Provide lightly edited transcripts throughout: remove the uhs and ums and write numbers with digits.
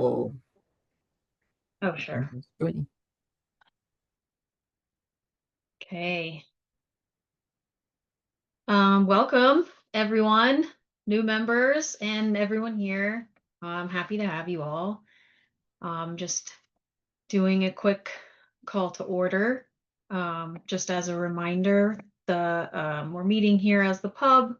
people. Oh, sure. Joining. Okay. Welcome everyone, new members and everyone here. I'm happy to have you all. Just doing a quick call to order. Just as a reminder, we're meeting here as the pub.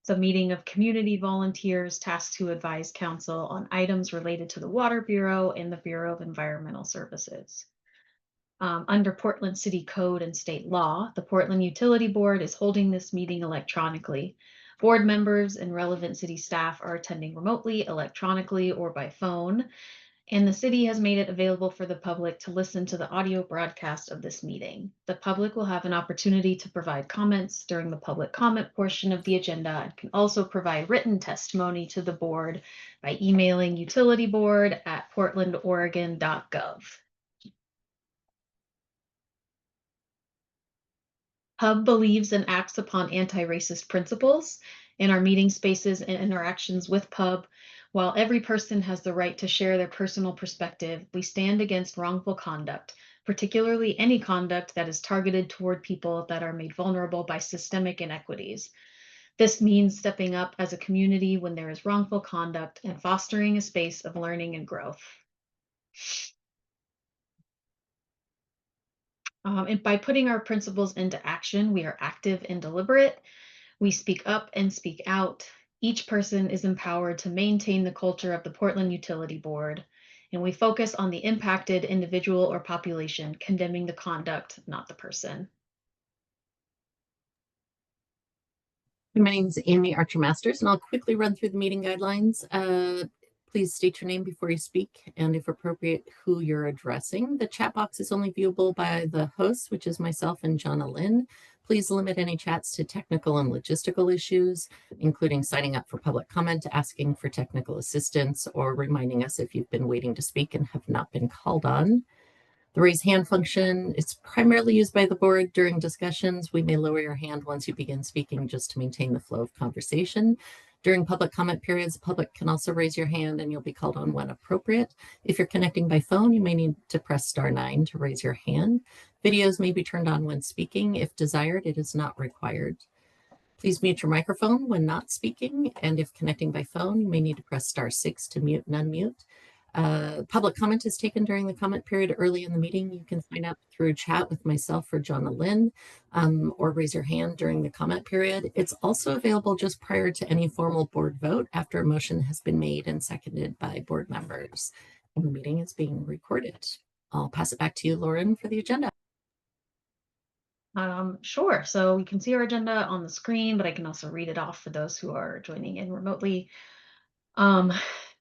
It's a meeting of community volunteers tasked to advise council on items related to the Water Bureau and the Bureau of Environmental Services. Under Portland City Code and state law, the Portland Utility Board is holding this meeting electronically. Board members and relevant city staff are attending remotely, electronically, or by phone, and the city has made it available for the public to listen to the audio broadcast of this meeting. The public will have an opportunity to provide comments during the public comment portion of the agenda and can also provide written testimony to the board by emailing utilityboard@portlandoregon.gov. Hub believes and acts upon anti-racist principles in our meeting spaces and interactions with Pub. While every person has the right to share their personal perspective, we stand against wrongful conduct, particularly any conduct that is targeted toward people that are made vulnerable by systemic inequities. This means stepping up as a community when there is wrongful conduct and fostering a space of learning and growth. And by putting our principles into action, we are active and deliberate. We speak up and speak out. Each person is empowered to maintain the culture of the Portland Utility Board, and we focus on the impacted individual or population, condemning the conduct, not the person. My name is Amy Archer Masters, and I'll quickly run through the meeting guidelines. Please state your name before you speak, and if appropriate, who you're addressing. The chat box is only viewable by the host, which is myself and Jonna Lynn. Please limit any chats to technical and logistical issues, including signing up for public comment, asking for technical assistance, or reminding us if you've been waiting to speak and have not been called on. The raise hand function is primarily used by the board during discussions. We may lower your hand once you begin speaking just to maintain the flow of conversation. During public comment periods, the public can also raise your hand and you'll be called on when appropriate. If you're connecting by phone, you may need to press *9 to raise your hand. Videos may be turned on when speaking. If desired, it is not required. Please mute your microphone when not speaking. And if connecting by phone, you may need to press *6 to mute and unmute. Public comment is taken during the comment period early in the meeting. You can sign up through chat with myself or Jonna Lynn, or raise your hand during the comment period. It's also available just prior to any formal board vote after a motion has been made and seconded by board members. And the meeting is being recorded. I'll pass it back to you, Lauren, for the agenda. Sure. So you can see our agenda on the screen, but I can also read it off for those who are joining in remotely.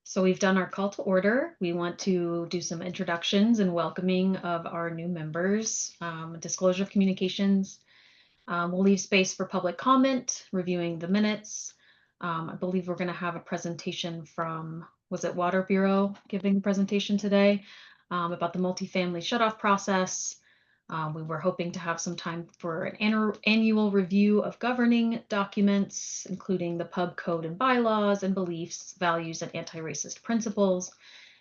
So we've done our call to order. We want to do some introductions and welcoming of our new members, disclosure of communications. We'll leave space for public comment, reviewing the minutes. I believe we're going to have a presentation from, was it Water Bureau giving a presentation today about the multifamily shutoff process. We were hoping to have some time for an annual review of governing documents, including the pub code and bylaws and beliefs, values, and anti-racist principles.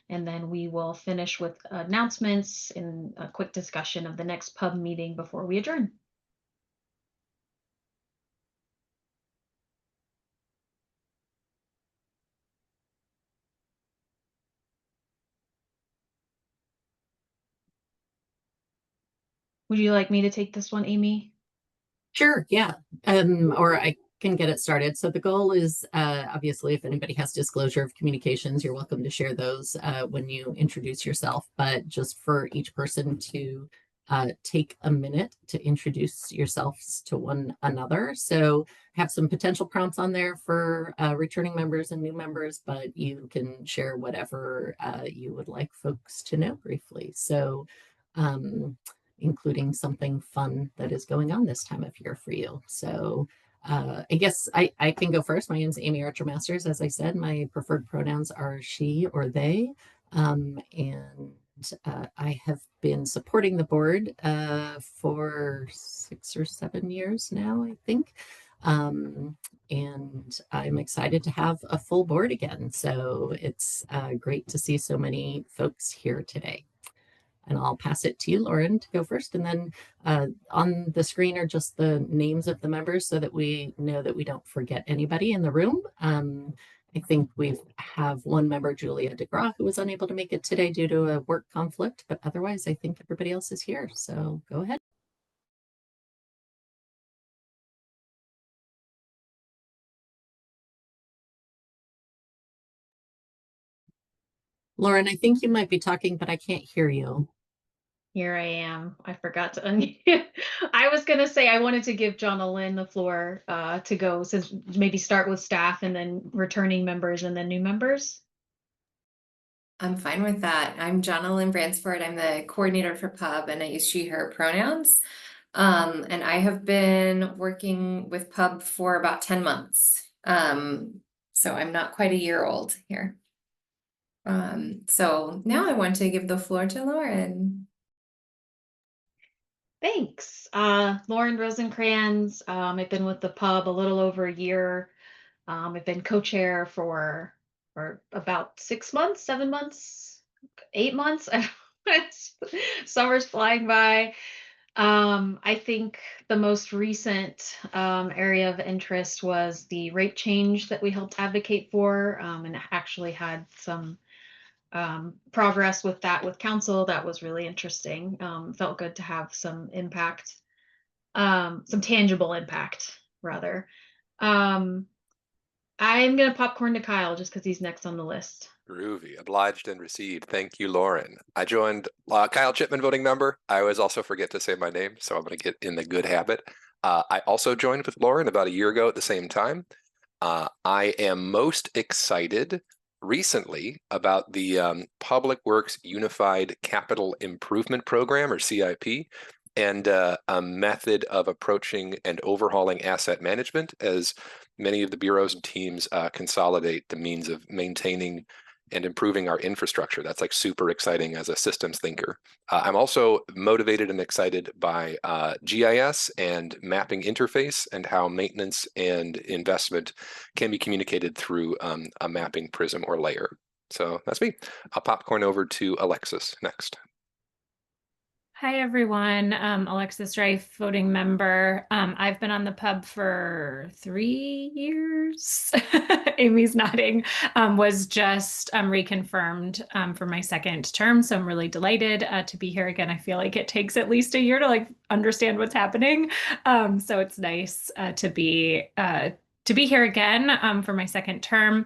And then we will finish with announcements and a quick discussion of the next pub meeting before we adjourn. Would you like me to take this one, Amy? Sure, yeah. Or I can get it started. So the goal is, obviously, if anybody has disclosure of communications, you're welcome to share those when you introduce yourself, but just for each person to take a minute to introduce yourselves to one another. So have some potential prompts on there for returning members and new members, but you can share whatever you would like folks to know briefly. So including something fun that is going on this time of year for you. So I guess I can go first. My name is Amy Archer Masters. As I said, my preferred pronouns are she or they. And I have been supporting the board for 6 or 7 years now, I think. And I'm excited to have a full board again. So it's great to see so many folks here today. And I'll pass it to you, Lauren, to go first. And then on the screen are just the names of the members so that we know that we don't forget anybody in the room. I think we have one member, Julia DeGraw, who was unable to make it today due to a work conflict, but otherwise I think everybody else is here. So go ahead. Lauren, I think you might be talking, but I can't hear you. Here I am. I forgot to unmute. I was going to say I wanted to give Jonna Lynn the floor to go, since maybe start with staff and then returning members and then new members. I'm fine with that. I'm Jonna Lynn Bransford. I'm the coordinator for Pub, and I use she, her pronouns. And I have been working with Pub for about 10 months. So I'm not quite a year old here. So now I want to give the floor to Lauren. Thanks. Lauren Rosencrans. I've been with the Pub a little over a year. I've been co-chair for about 6 months, 7 months, 8 months. Summer's flying by. I think the most recent area of interest was the rate change that we helped advocate for, and actually had some progress with that with council. That was really interesting. Felt good to have some impact, some tangible impact, rather. I'm going to popcorn to Kyle just because he's next on the list. Groovy. Obliged and received. Thank you, Lauren. I joined Kyle Chipman, voting member. I always also forget to say my name, so I'm going to get in the good habit. I also joined with Lauren about a year ago at the same time. I am most excited recently about the Public Works Unified Capital Improvement Program, or CIP, and a method of approaching and overhauling asset management as many of the bureaus and teams consolidate the means of maintaining and improving our infrastructure. That's like super exciting as a systems thinker. I'm also motivated and excited by GIS and mapping interface and how maintenance and investment can be communicated through a mapping prism or layer. So that's me. I'll popcorn over to Alexis next. Hi, everyone. Alexis Rife, voting member. I've been on the Pub for 3 years. Amy's nodding. Was just reconfirmed for my second term. So I'm really delighted to be here again. I feel like it takes at least a year to understand what's happening. So it's nice to be here again for my second term.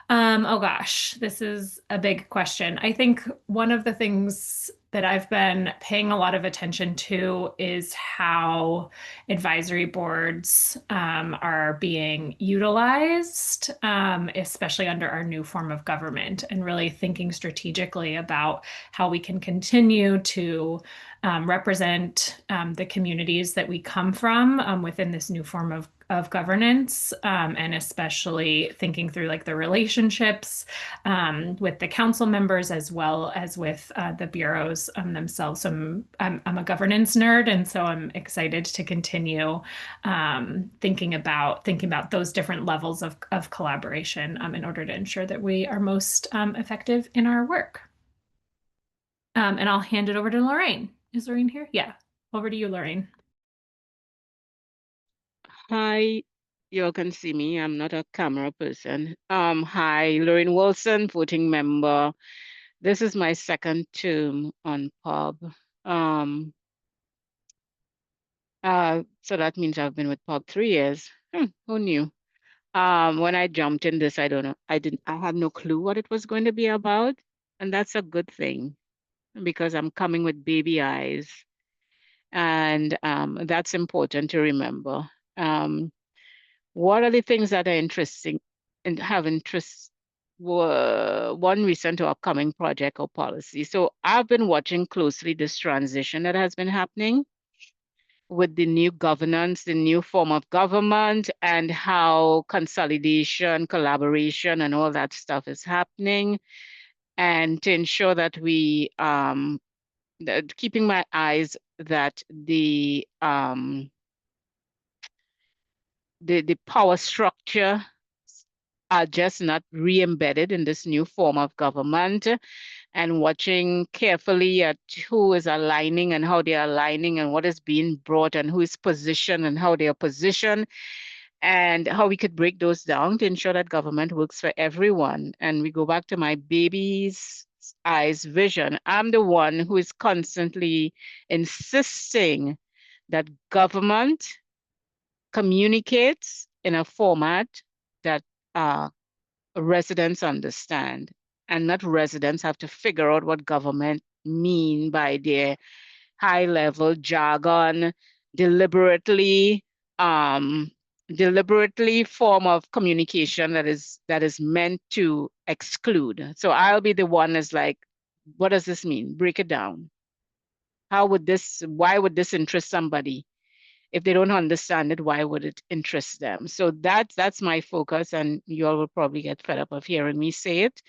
Oh gosh, this is a big question. I think one of the things that I've been paying a lot of attention to is how advisory boards are being utilized, especially under our new form of government, and really thinking strategically about how we can continue to represent the communities that we come from within this new form of governance, and especially thinking through the relationships with the council members as well as with the bureaus themselves. So I'm a governance nerd, and so I'm excited to continue thinking about those different levels of collaboration in order to ensure that we are most effective in our work. And I'll hand it over to Lorraine. Is Lorraine here? Yeah. Over to you, Lorraine. Hi, you all can see me. I'm not a camera person. Hi, Lorraine Wilson, voting member. This is my second term on Pub. So that means I've been with Pub 3 years. Who knew? When I jumped in this, I don't know. I had no clue what it was going to be about. And that's a good thing because I'm coming with baby eyes. And that's important to remember. What are the things that are interesting and have interest? One recent or upcoming project or policy. So I've been watching closely this transition that has been happening with the new governance, the new form of government, and how consolidation, collaboration, and all that stuff is happening. And to ensure that we, keeping my eyes that the the power structure are just not re-embedded in this new form of government, and watching carefully at who is aligning and how they're aligning and what is being brought and who is positioned and how they are positioned, and how we could break those down to ensure that government works for everyone. And we go back to my baby's eyes vision. I'm the one who is constantly insisting that government communicates in a format that residents understand, and not residents have to figure out what government mean by their high level jargon, deliberately form of communication that is meant to exclude. So I'll be the one that's like, what does this mean? Break it down. Why would this interest somebody? If they don't understand it, why would it interest them? So that's my focus, and you all will probably get fed up of hearing me say it.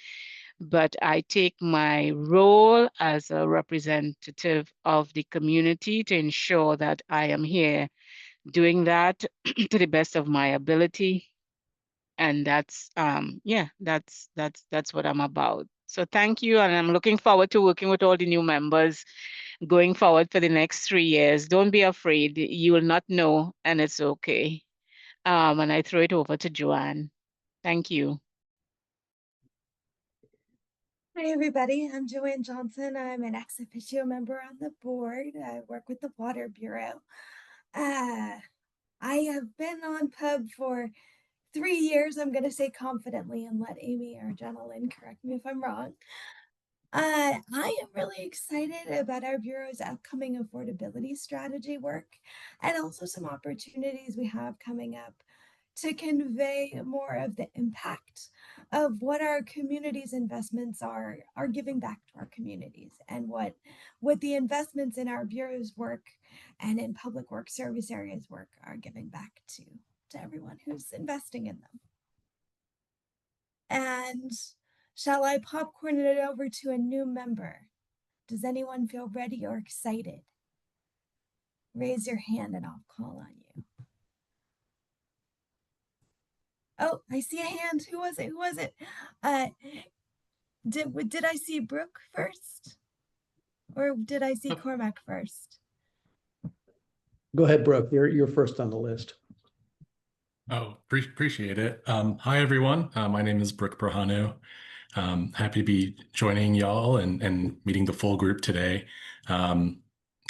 But I take my role as a representative of the community to ensure that I am here doing that to the best of my ability. And that's that's what I'm about. So thank you, and I'm looking forward to working with all the new members going forward for the next 3 years. Don't be afraid. You will not know, and it's okay. And I throw it over to Joanne. Thank you. Hi, everybody. I'm Joanne Johnson. I'm an ex officio member on the board. I work with the Water Bureau. I have been on PUB for 3 years. I'm going to say confidently and let Amy or Jenna Lynn correct me if I'm wrong. I am really excited about our Bureau's upcoming affordability strategy work, and also some opportunities we have coming up to convey more of the impact of what our community's investments are giving back to our communities, and what the investments in our Bureau's work and in public works service areas work are giving back to everyone who's investing in them. And shall I popcorn it over to a new member? Does anyone feel ready or excited? Raise your hand and I'll call on you. Oh, I see a hand. Who was it? Who was it? Did I see Brooke first? Or did I see Cormac first? Go ahead, Brooke. You're first on the list. Oh, appreciate it. Hi, everyone. My name is Brooke Brahanu. Happy to be joining y'all and meeting the full group today. I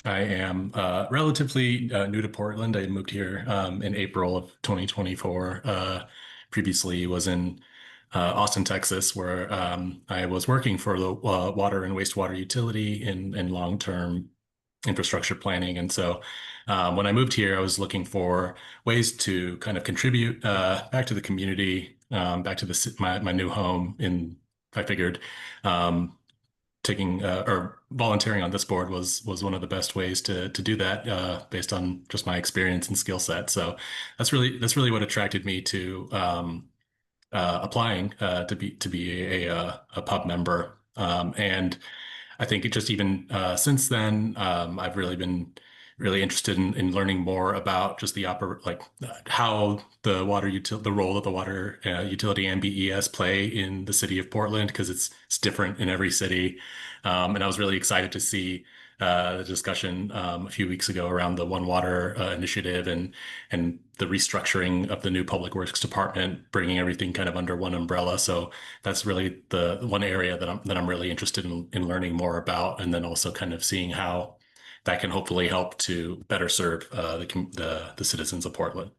am relatively new to Portland. I moved here in April of 2024. Previously was in Austin, Texas, where I was working for the water and wastewater utility in long-term infrastructure planning. And so when I moved here, I was looking for ways to kind of contribute back to the community, back to my new home. I figured taking or volunteering on this board was one of the best ways to do that based on just my experience and skill set. So that's really what attracted me to applying to be a PUB member. And I think it just even since then, I've really been interested in learning more about just how the role that the water utility and BES play in the city of Portland, because it's different in every city. And I was really excited to see the discussion a few weeks ago around the One Water initiative and the restructuring of the new Public Works Department, bringing everything kind of under one umbrella. So that's really the one area that I'm really interested in learning more about, and then also kind of seeing how that can hopefully help to better serve the citizens of Portland.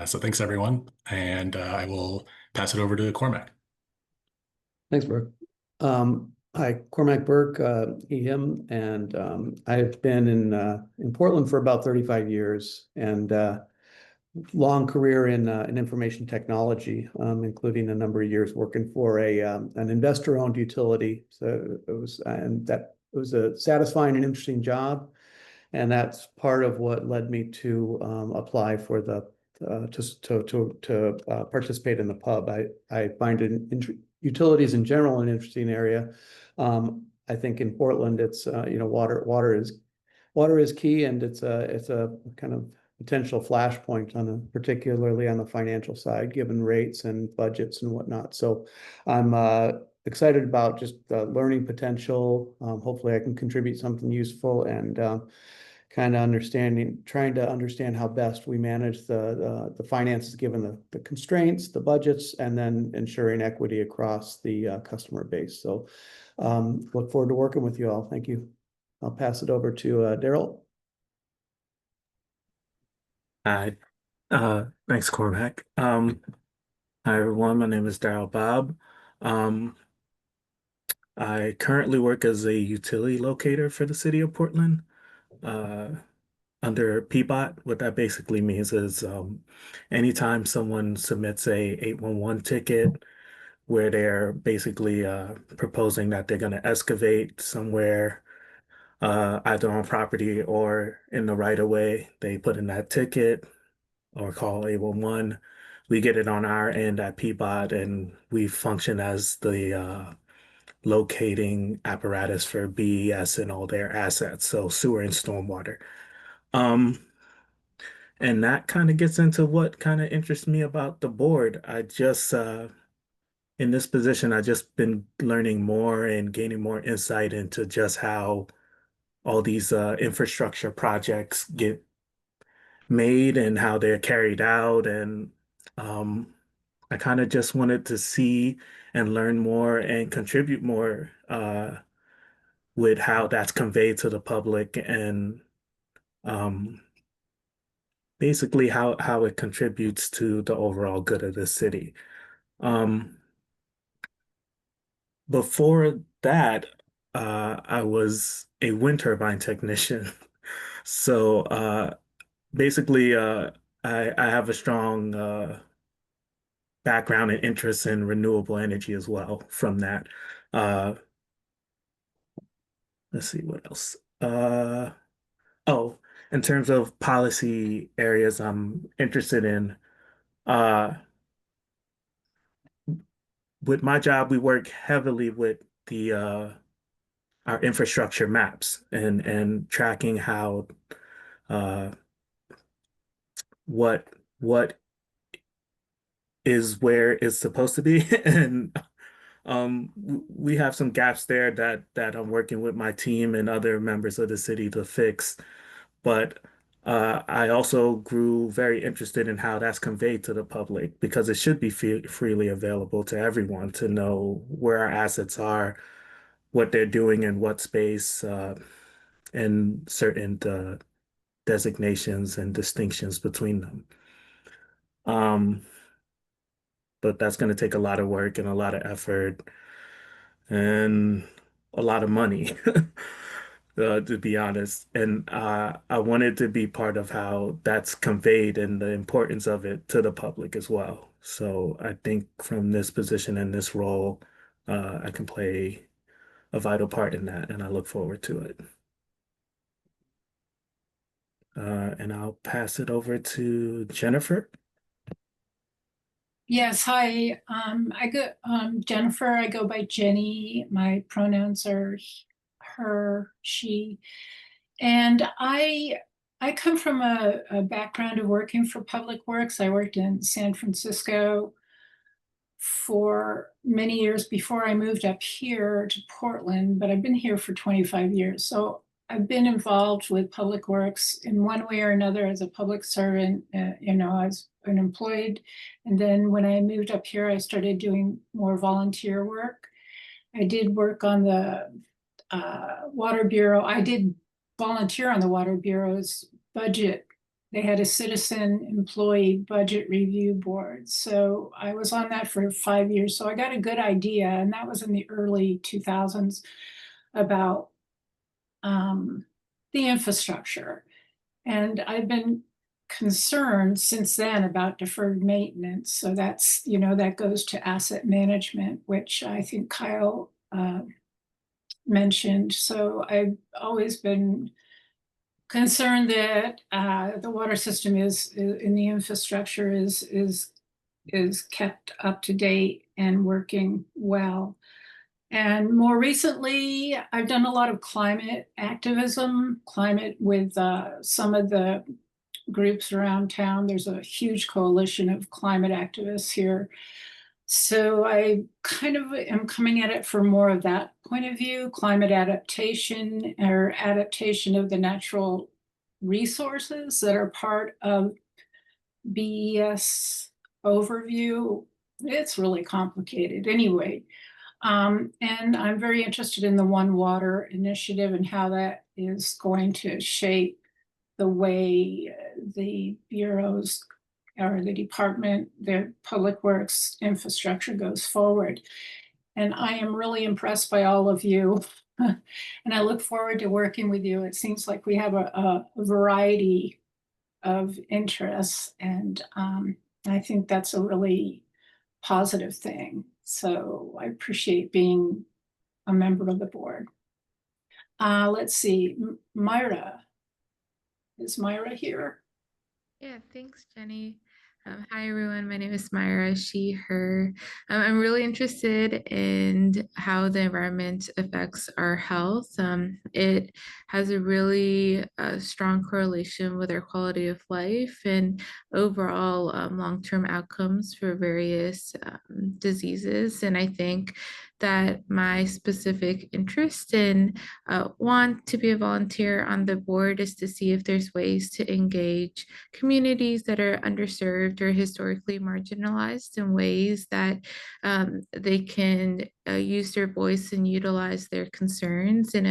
So thanks, everyone, and I will pass it over to Cormac. Thanks, Brooke. Hi, Cormac Burke, him, and I've been in Portland for about 35 years, and long career in information technology, including a number of years working for an investor-owned utility. So it was a satisfying and interesting job, and that's part of what led me to apply for to participate in the PUB. I find utilities in general an interesting area. I think in Portland, it's water is key, and it's a kind of potential flashpoint particularly on the financial side, given rates and budgets and whatnot. So I'm excited about just the learning potential. Hopefully I can contribute something useful and kind of trying to understand how best we manage the finances given the constraints, the budgets, and then ensuring equity across the customer base. So look forward to working with you all. Thank you. I'll pass it over to Daryl. Hi, thanks, Cormac. Hi, everyone. My name is Daryl Bob. I currently work as a utility locator for the city of Portland, under PBOT. What that basically means is anytime someone submits a 811 ticket where they're basically proposing that they're going to excavate somewhere, either on property or in the right of way, they put in that ticket or call 811. We get it on our end at PBOT, and we function as the locating apparatus for BES and all their assets, so sewer and stormwater. And that kind of gets into what kind of interests me about the board. I just in this position, I've just been learning more and gaining more insight into just how all these infrastructure projects get made and how they're carried out. And I kind of just wanted to see and learn more and contribute more with how that's conveyed to the public and basically how it contributes to the overall good of the city. Before that, I was a wind turbine technician. So basically, I have a strong background and interest in renewable energy as well from that. Let's see what else. Oh, in terms of policy areas I'm interested in, with my job, we work heavily with the our infrastructure maps and tracking how what is where it's supposed to be. And we have some gaps there that I'm working with my team and other members of the city to fix. But I also grew very interested in how that's conveyed to the public, because it should be freely available to everyone to know where our assets are, what they're doing in what space, and certain designations and distinctions between them. But that's going to take a lot of work and a lot of effort and a lot of money, to be honest. And I wanted to be part of how that's conveyed and the importance of it to the public as well. So I think from this position and this role, I can play a vital part in that, and I look forward to it. And I'll pass it over to Jennifer. Yes, hi. Jennifer. I go by Jenny. My pronouns are her, she, and I come from a background of working for Public Works. I worked in San Francisco for many years before I moved up here to Portland, but I've been here for 25 years. So I've been involved with Public Works in one way or another as a public servant. I've been employed. And then when I moved up here, I started doing more volunteer work. I did work on the Water Bureau. I did volunteer on the Water Bureau's budget. They had a citizen employee budget review board. So I was on that for 5 years. So I got a good idea, and that was in the early 2000s, about the infrastructure. And I've been concerned since then about deferred maintenance. So that's, that goes to asset management, which I think Kyle mentioned. So I've always been concerned that the water system is in the infrastructure is kept up to date and working well. And more recently, I've done a lot of climate activism, climate with some of the groups around town. There's a huge coalition of climate activists here. So I kind of am coming at it from more of that point of view, climate adaptation or adaptation of the natural resources that are part of BES overview. It's really complicated anyway. And I'm very interested in the One Water initiative and how that is going to shape the way the bureaus or the department, the public works infrastructure goes forward. And I am really impressed by all of you. And I look forward to working with you. It seems like we have a variety of interests, and I think that's a really positive thing. So I appreciate being a member of the board. Let's see, Myra. Is Myra here? Yeah, thanks, Jenny. Hi, everyone. My name is Myra, she, her. I'm really interested in how the environment affects our health. It has a really strong correlation with our quality of life and overall long-term outcomes for various diseases. And I think that my specific interest in want to be a volunteer on the board is to see if there's ways to engage communities that are underserved or historically marginalized in ways that they can use their voice and utilize their concerns in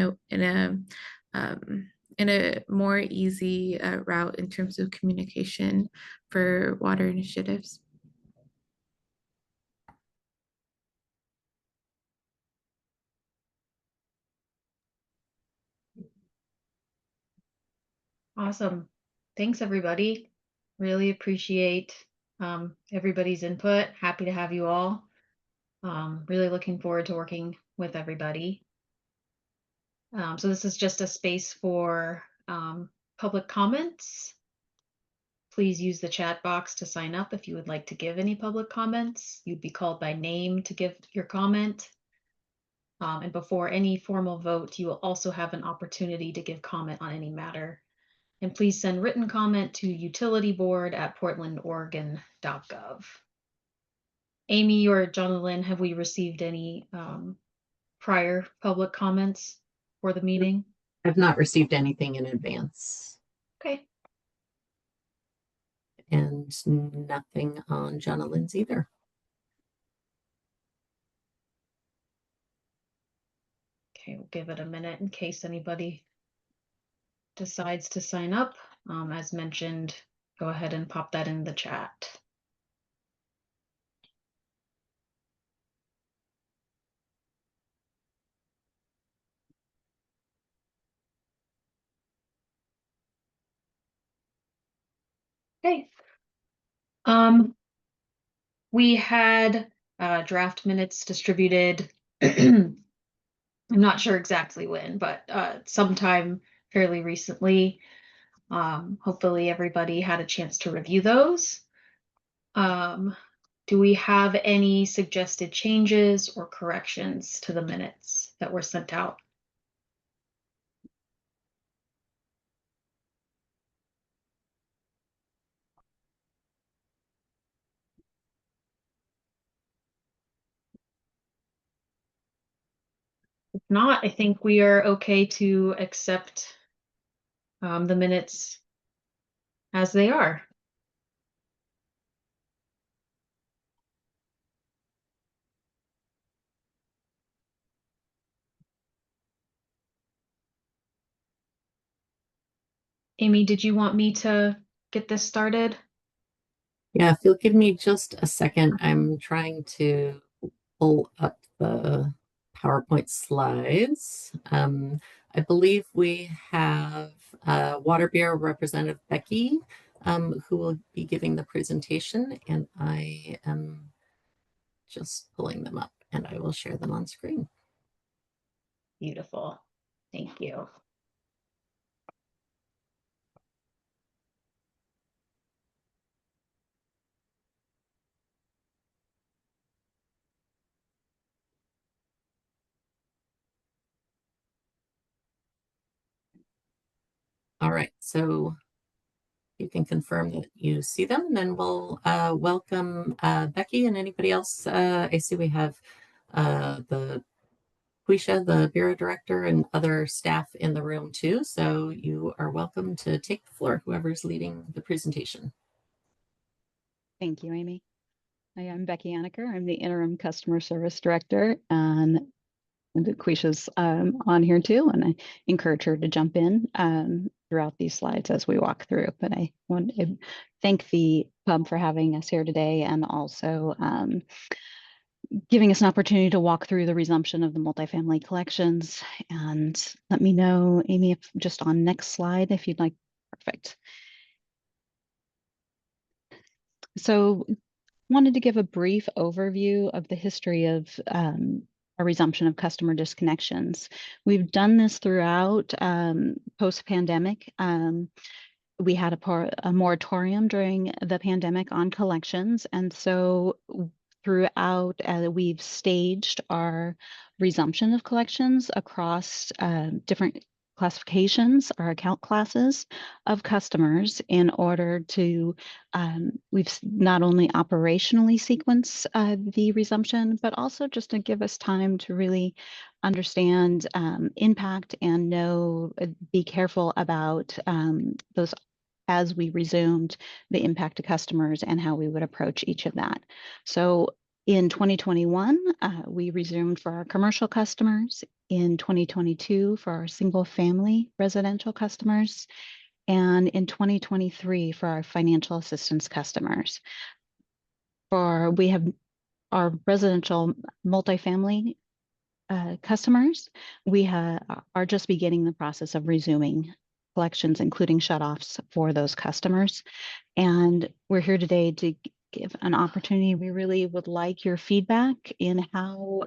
a more easy route in terms of communication for water initiatives. Awesome. Thanks, everybody. Really appreciate everybody's input. Happy to have you all. Really looking forward to working with everybody. So this is just a space for public comments. Please use the chat box to sign up if you would like to give any public comments. You'd be called by name to give your comment. And before any formal vote, you will also have an opportunity to give comment on any matter. And please send written comment to utilityboard@portlandoregon.gov. Amy or Jonathan, have we received any prior public comments for the meeting? I've not received anything in advance. Okay. And nothing on Jonathan's either. Okay, we'll give it a minute in case anybody decides to sign up. As mentioned, go ahead and pop that in the chat. Okay. We had draft minutes distributed. I'm not sure exactly when, but sometime fairly recently. Hopefully everybody had a chance to review those. Do we have any suggested changes or corrections to the minutes that were sent out? If not, I think we are okay to accept the minutes as they are. Amy, did you want me to get this started? Yeah, if you'll give me just a second, I'm trying to pull up the PowerPoint slides. I believe we have Water Bureau Representative Becky, who will be giving the presentation, and I am just pulling them up and I will share them on screen. Beautiful. Thank you. All right, so You can confirm that you see them, and then we'll welcome Becky and anybody else. I see we have the Quisha, the Bureau Director, and other staff in the room too. So you are welcome to take the floor, whoever's leading the presentation. Thank you, Amy. Hi, I'm Becky Anaker. I'm the Interim Customer Service Director, and Quisha's on here too, and I encourage her to jump in throughout these slides as we walk through. But I want to thank the pub for having us here today, and also giving us an opportunity to walk through the resumption of the multifamily collections. And let me know, Amy, if just on next slide, if you'd like. Perfect. So wanted to give a brief overview of the history of a resumption of customer disconnections. We've done this throughout post-pandemic. We had a moratorium during the pandemic on collections, and so throughout we've staged our resumption of collections across different classifications or account classes of customers in order to we've not only operationally sequenced the resumption, but also just to give us time to really understand impact and be careful about those as we resumed the impact to customers and how we would approach each of that. So in 2021, we resumed for our commercial customers, in 2022 for our single family residential customers, and in 2023 for our financial assistance customers. We have our residential multifamily customers, we are just beginning the process of resuming collections, including shutoffs for those customers. And we're here today to give an opportunity. We really would like your feedback in how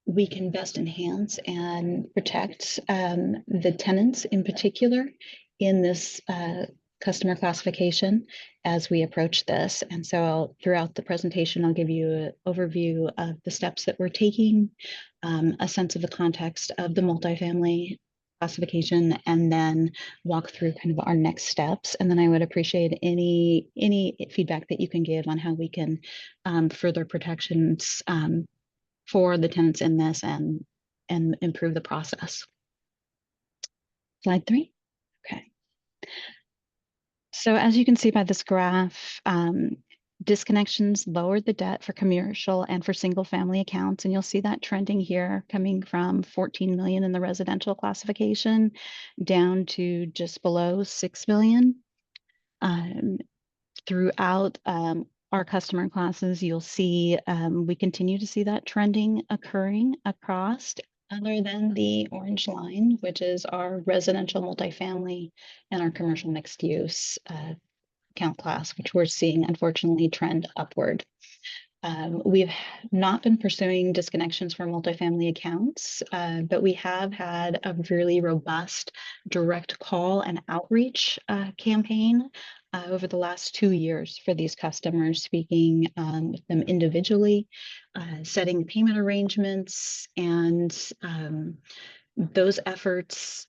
we can best enhance and protect the tenants in particular in this customer classification as we approach this. And so throughout the presentation, I'll give you an overview of the steps that we're taking, a sense of the context of the multifamily classification, and then walk through kind of our next steps. And then I would appreciate any feedback that you can give on how we can further protections for the tenants in this and improve the process. Slide 3. Okay. So as you can see by this graph, disconnections lowered the debt for commercial and for single family accounts. And you'll see that trending here, coming from 14 million in the residential classification down to just below 6 million. Throughout our customer classes, you'll see we continue to see that trending occurring across, other than the orange line, which is our residential multifamily and our commercial mixed use account class, which we're seeing unfortunately trend upward. We've not been pursuing disconnections for multifamily accounts, but we have had a really robust direct call and outreach campaign over the last 2 years for these customers, speaking with them individually, setting payment arrangements, and those efforts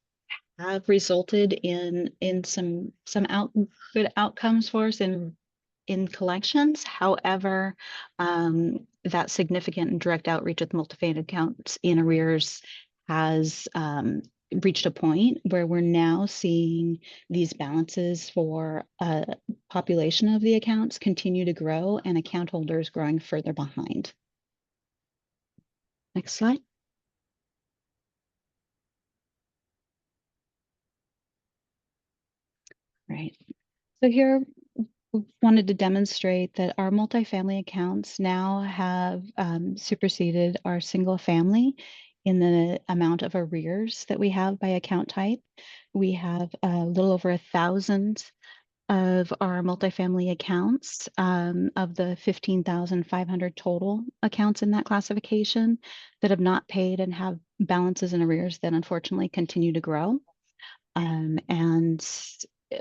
have resulted in some good outcomes for us in collections. However, that significant and direct outreach with multifamily accounts in arrears has reached a point where we're now seeing these balances for a population of the accounts continue to grow and account holders growing further behind. Next slide. Right. So here we wanted to demonstrate that our multifamily accounts now have superseded our single family in the amount of arrears that we have by account type. We have a little over 1,000 of our multifamily accounts of the 15,500 total accounts in that classification that have not paid and have balances and arrears that unfortunately continue to grow. And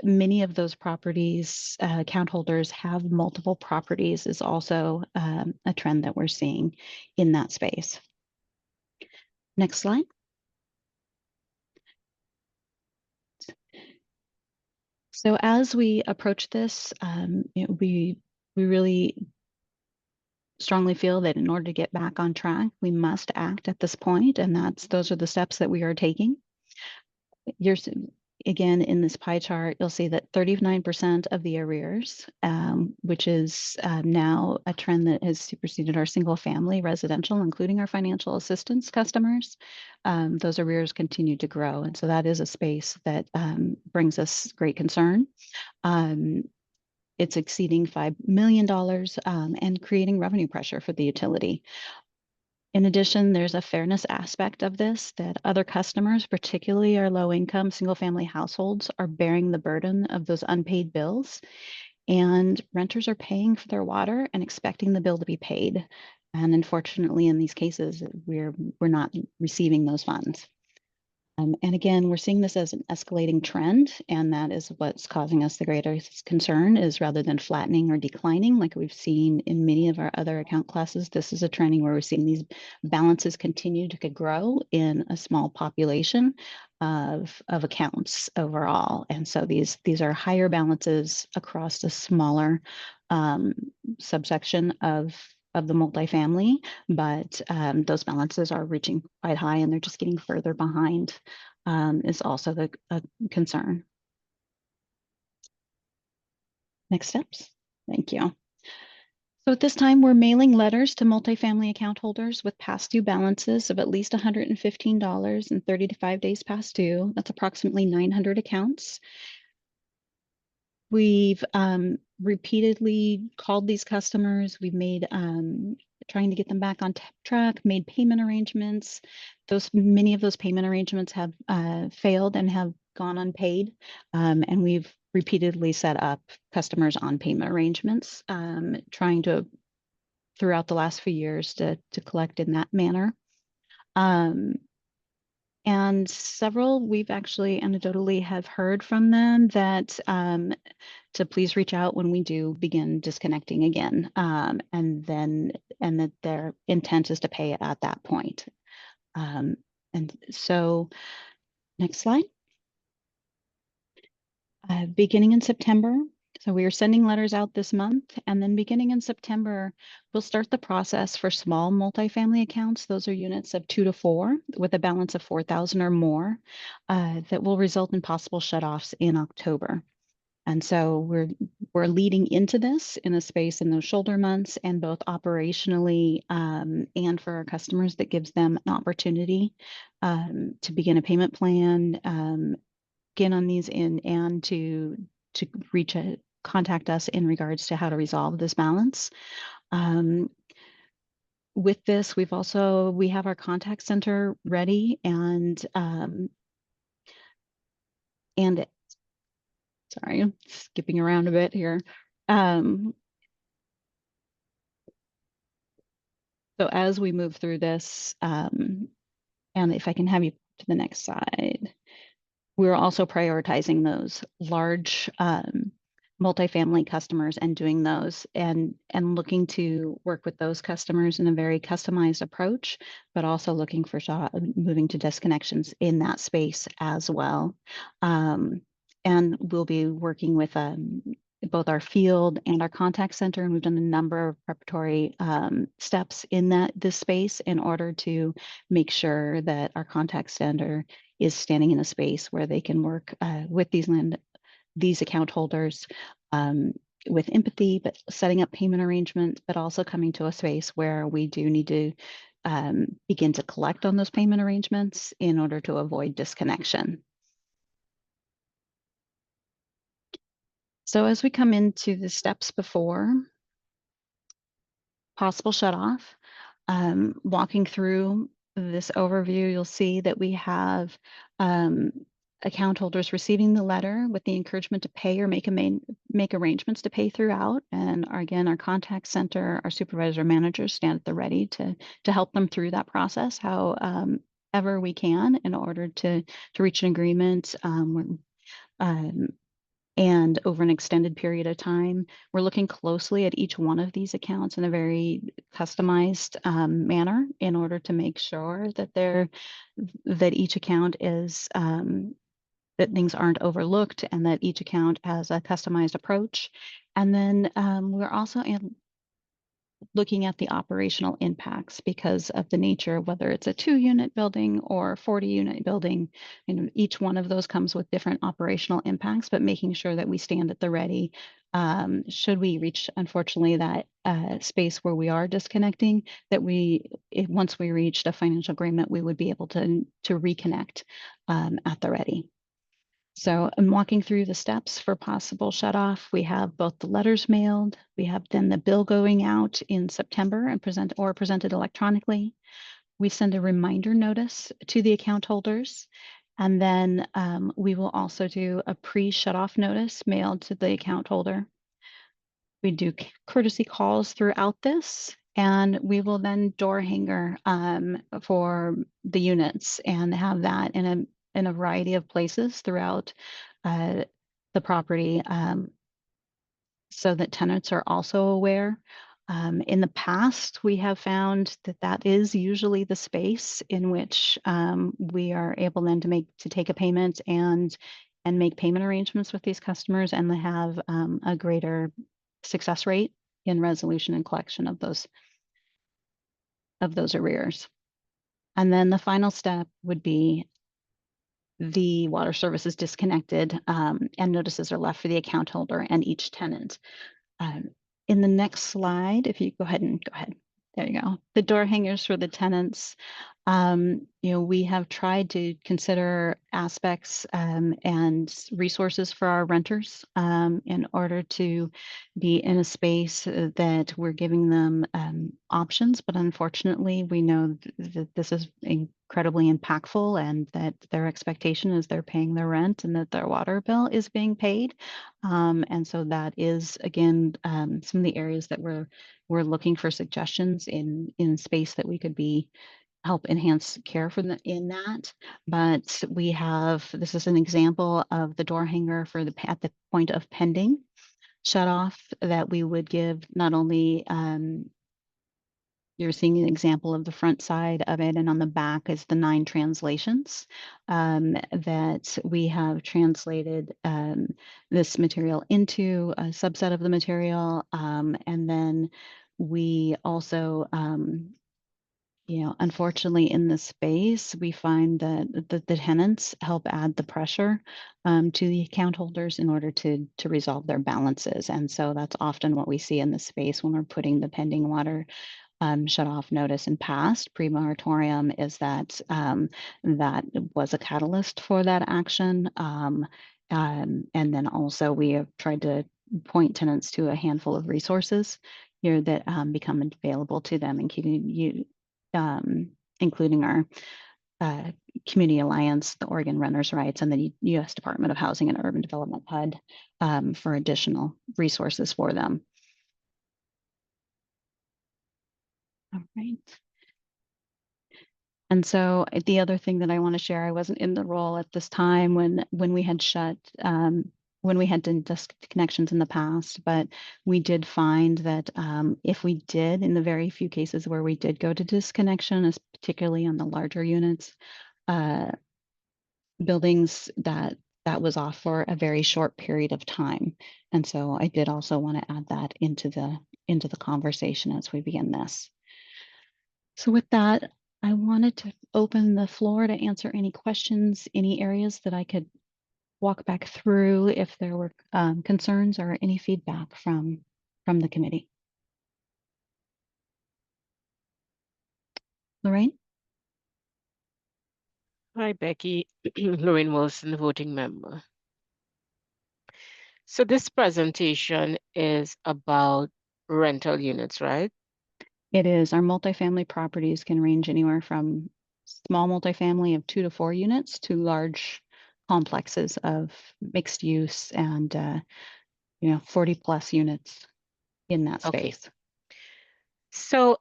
many of those properties, account holders have multiple properties is also a trend that we're seeing in that space. Next slide. So as we approach this, we really strongly feel that in order to get back on track, we must act at this point, and those are the steps that we are taking. Again, in this pie chart, you'll see that 39% of the arrears, which is now a trend that has superseded our single family residential, including our financial assistance customers, those arrears continue to grow. And so that is a space that brings us great concern. It's exceeding $5 million and creating revenue pressure for the utility. In addition, there's a fairness aspect of this that other customers, particularly our low-income single-family households, are bearing the burden of those unpaid bills, and renters are paying for their water and expecting the bill to be paid. And unfortunately, in these cases, we're not receiving those funds. And again, we're seeing this as an escalating trend, and that is what's causing us the greatest concern, is rather than flattening or declining like we've seen in many of our other account classes, this is a trending where we're seeing these balances continue to grow in a small population of accounts overall. And so these are higher balances across a smaller subsection of the multifamily, but those balances are reaching quite high and they're just getting further behind, is also a concern. Next steps. Thank you. So at this time, we're mailing letters to multifamily account holders with past due balances of at least $115 and 30 to 5 days past due. That's approximately 900 accounts. We've repeatedly called these customers. We've made trying to get them back on track, made payment arrangements. Many of those payment arrangements have failed and have gone unpaid. And we've repeatedly set up customers on payment arrangements, trying to, throughout the last few years, to collect in that manner. And several, we've actually anecdotally have heard from them that to please reach out when we do begin disconnecting again, and that their intent is to pay it at that point. And so, next slide. Beginning in September, so we are sending letters out this month, and then beginning in September, we'll start the process for small multifamily accounts. Those are units of 2 to 4 with a balance of 4,000 or more, that will result in possible shutoffs in October. And so we're leading into this in a space in those shoulder months, and both operationally and for our customers, that gives them an opportunity to begin a payment plan, get on these in, and to contact us in regards to how to resolve this balance. With this, we have our contact center ready, and sorry, I'm skipping around a bit here. So as we move through this, and if I can have you to the next slide, we're also prioritizing those large multifamily customers and doing those and looking to work with those customers in a very customized approach, but also looking for moving to disconnections in that space as well. And we'll be working with both our field and our contact center, and we've done a number of preparatory steps in this space in order to make sure that our contact center is standing in a space where they can work with these account holders with empathy, but setting up payment arrangements, but also coming to a space where we do need to begin to collect on those payment arrangements in order to avoid disconnection. So as we come into the steps before possible shutoff, walking through this overview, you'll see that we have account holders receiving the letter with the encouragement to pay or make arrangements to pay throughout. And again, our contact center, our supervisor managers stand at the ready to help them through that process, however we can, in order to reach an agreement. And over an extended period of time, we're looking closely at each one of these accounts in a very customized manner in order to make sure that each account is that things aren't overlooked and that each account has a customized approach. And then we're also looking at the operational impacts because of the nature, whether it's a 2-unit building or 40-unit building, each one of those comes with different operational impacts, but making sure that we stand at the ready. Should we reach, unfortunately, that space where we are disconnecting, that once we reached a financial agreement, we would be able to reconnect at the ready. So I'm walking through the steps for possible shutoff. We have both the letters mailed, we have then the bill going out in September and presented electronically. We send a reminder notice to the account holders. And then we will also do a pre-shutoff notice mailed to the account holder. We do courtesy calls throughout this, and we will then door hanger for the units and have that in a variety of places throughout the property so that tenants are also aware. In the past, we have found that that is usually the space in which we are able then to take a payment and make payment arrangements with these customers and to have a greater success rate in resolution and collection of those arrears. And then the final step would be the water service is disconnected and notices are left for the account holder and each tenant. In the next slide, if you go ahead. There you go. The door hangers for the tenants. We have tried to consider aspects and resources for our renters in order to be in a space that we're giving them options. But unfortunately, we know that this is incredibly impactful and that their expectation is they're paying their rent and that their water bill is being paid. And so that is, again, some of the areas that we're looking for suggestions in space that we could help enhance care for in that. But this is an example of the door hanger at the point of pending shut off that we would give not only you're seeing an example of the front side of it, and on the back is the 9 translations that we have translated this material into a subset of the material. And then we also unfortunately, in this space, we find that the tenants help add the pressure to the account holders in order to resolve their balances. And so that's often what we see in this space when we're putting the pending water shut off notice in past pre-moratorium is that that was a catalyst for that action. And then also we have tried to point tenants to a handful of resources here that become available to them, including our Community Alliance, the Oregon Renters' Rights, and the U.S. Department of Housing and Urban Development, HUD, for additional resources for them. All right. And so the other thing that I want to share, I wasn't in the role at this time when we had when we had done disconnections in the past, but we did find that if we did, in the very few cases where we did go to disconnection, is particularly on the larger units, buildings that was off for a very short period of time. And so I did also want to add that into the conversation as we begin this. So with that, I wanted to open the floor to answer any questions, any areas that I could walk back through if there were concerns or any feedback from the committee. Lorraine? Hi, Becky. Lorraine Wilson, voting member. So this presentation is about rental units, right? It is. Our multifamily properties can range anywhere from small multifamily of 2 to 4 units to large complexes of mixed use and 40 plus units in that space. Okay. So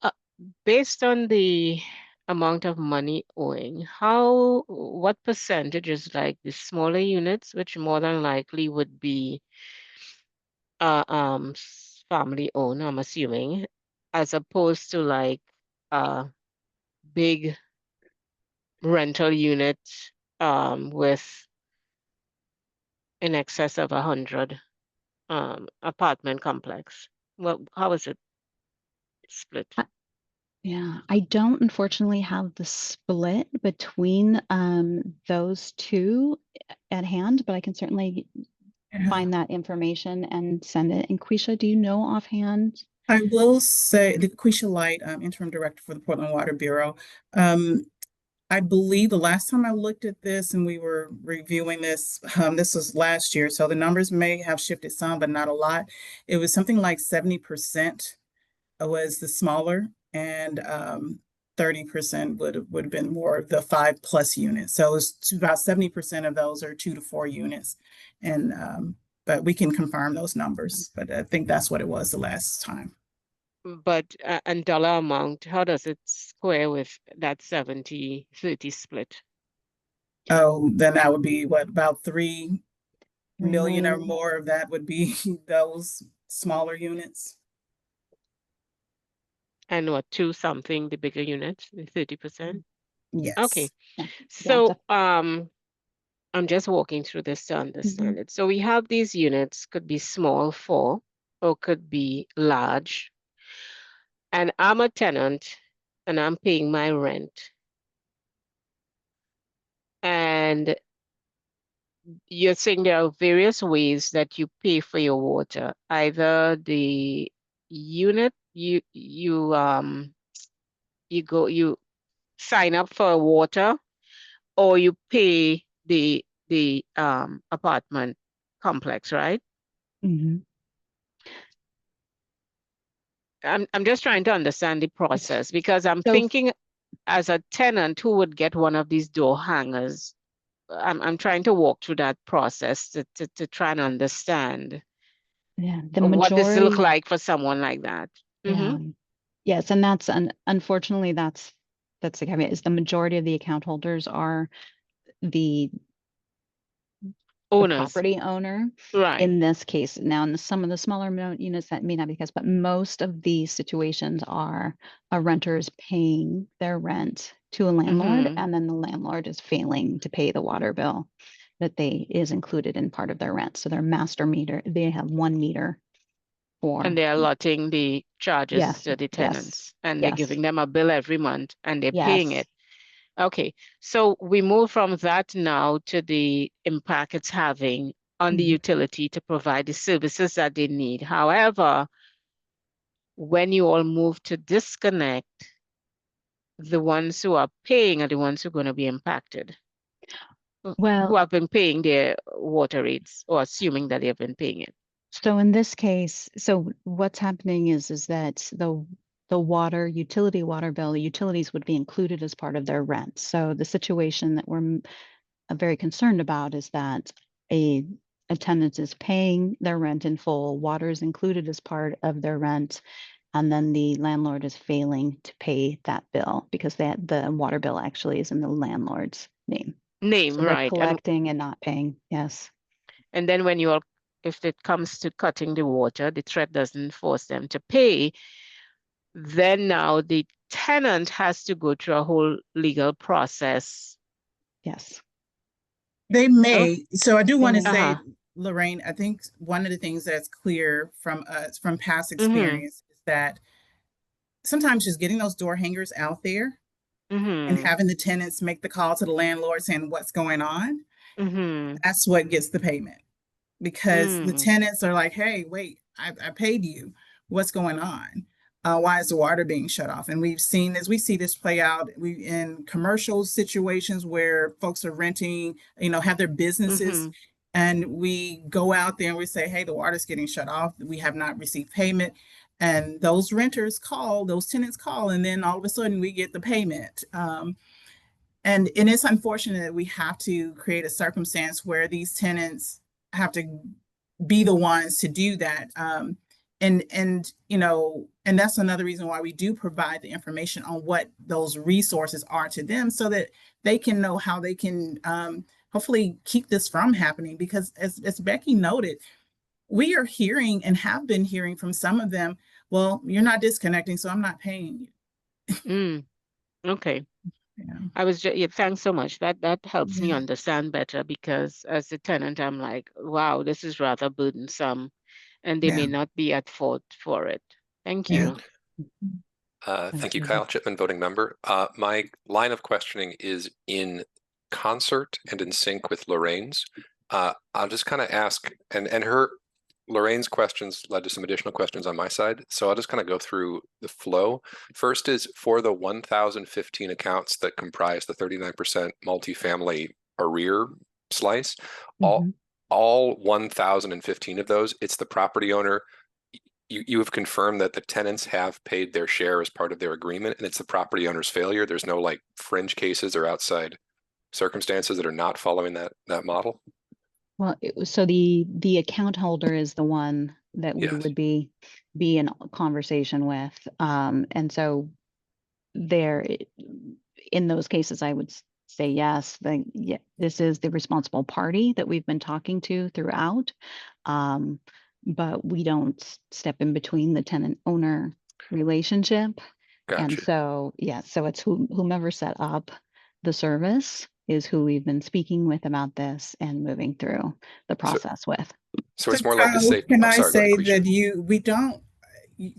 based on the amount of money owing, what percentage is like the smaller units, which more than likely would be family owned, I'm assuming, as opposed to like big rental units with in excess of 100 apartment complex. Well, how is it split? Yeah, I don't unfortunately have the split between those two at hand, but I can certainly find that information and send it. And Quisha, do you know offhand? I will say, the Quisha Light, interim director for the Portland Water Bureau. I believe the last time I looked at this and we were reviewing this, this was last year, so the numbers may have shifted some, but not a lot. It was something like 70% was the smaller, and 30% would have been more of the 5+ units. So it's about 70% of those are 2 to 4 units, and but we can confirm those numbers. But I think that's what it was the last time. But and dollar amount, how does it square with that 70-30 split? Oh, then that would be what, about 3 million or million. more of that would be those smaller units. And what, 2 something, the bigger units, the 30%? Yes. Okay. Yeah. So I'm just walking through this to understand it. So we have these units, could be small 4 or could be large. And I'm a tenant and I'm paying my rent. And you're saying there are various ways that you pay for your water. Either the unit you sign up for water, or you pay the apartment complex, right? Mm-hmm. I'm just trying to understand the process, because I'm thinking as a tenant who would get one of these door hangers, I'm trying to walk through that process to try and understand what this look like for someone like that. Yeah. Yes, and that's unfortunately that's the caveat, is the majority of the account holders are the owners, property owner. Right. In this case, now in some of the smaller units that may not be the case, but most of these situations are a renter is paying their rent to a landlord, and then the landlord is failing to pay the water bill that is included in part of their rent. So their master meter, they have 1 meter for. And they're allotting the charges to the tenants, and they're giving them a bill every month, and they're paying it. Okay, so we move from that now to the impact it's having on the utility to provide the services that they need. However, when you all move to disconnect, the ones who are paying are the ones who are going to be impacted. Well, who have been paying their water rates, or assuming that they have been paying it. So in this case, so what's happening is that the water utility water bill, the utilities would be included as part of their rent. So the situation that we're very concerned about is that a tenant is paying their rent in full, water is included as part of their rent, and then the landlord is failing to pay that bill because the water bill actually is in the landlord's name. So they're Right. collecting and not paying. Yes. And then when if it comes to cutting the water, the threat doesn't force them to pay, then now the tenant has to go through a whole legal process. Yes. They may. So I do want to say, Uh-huh. Lorraine, I think one of the things that's clear from past experience is that sometimes just getting those door hangers out there and having the tenants make the call to the landlord saying what's going on, that's what gets the payment. Because the tenants are like, hey, wait, I paid you. What's going on? Why is the water being shut off? And we see this play out in commercial situations where folks are renting, have their businesses, and we go out there and we say, hey, the water's getting shut off. We have not received payment. And those tenants call, and then all of a sudden we get the payment. And it's unfortunate that we have to create a circumstance where these tenants have to be the ones to do that. And that's another reason why we do provide the information on what those resources are to them, so that they can know how they can hopefully keep this from happening. Because as Becky noted, we are hearing and have been hearing from some of them, well, you're not disconnecting, so I'm not paying you. Okay. Yeah. Thanks so much. That helps me Yeah. understand better, because as a tenant, I'm like, wow, this is rather burdensome, and they Yeah. may not be at fault for it. Thank Yeah. you. Thank you, Kyle Chipman, voting member. My line of questioning is in concert and in sync with Lorraine's. I'll just kind of ask, and Lorraine's questions led to some additional questions on my side. So I'll just kind of go through the flow. First is for the 1,015 accounts that comprise the 39% multifamily arrear slice, all 1,015 of those, it's the property owner. You have confirmed that the tenants have paid their share as part of their agreement, and it's the property owner's failure. There's no like fringe cases or outside circumstances that are not following that model. Well, so the account holder is the one that we Yes. would be in conversation with. And so there, in those cases, I would say yes, this is the responsible party that we've been talking to throughout. But we don't step in between the tenant owner relationship. And Gotcha. so, yeah, so it's whomever set up the service is who we've been speaking with about this and moving through the process with. So it's more like a Kyle, safe. can I'm I sorry, go ahead, say Quisha. that we don't,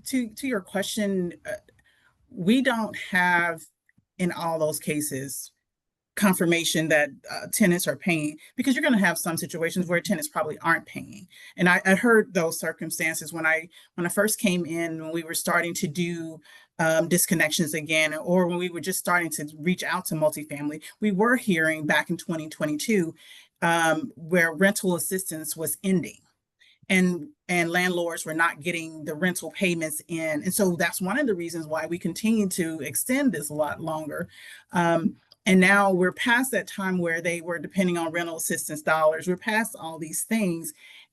to your question, we don't have in all those cases confirmation that tenants are paying, because you're going to have some situations where tenants probably aren't paying. And I heard those circumstances when I first came in, when we were starting to do disconnections again, or when we were just starting to reach out to multifamily. We were hearing back in 2022 where rental assistance was ending, and landlords were not getting the rental payments in. And so that's one of the reasons why we continue to extend this a lot longer. And now we're past that time where they were depending on rental assistance dollars. We're past all these things.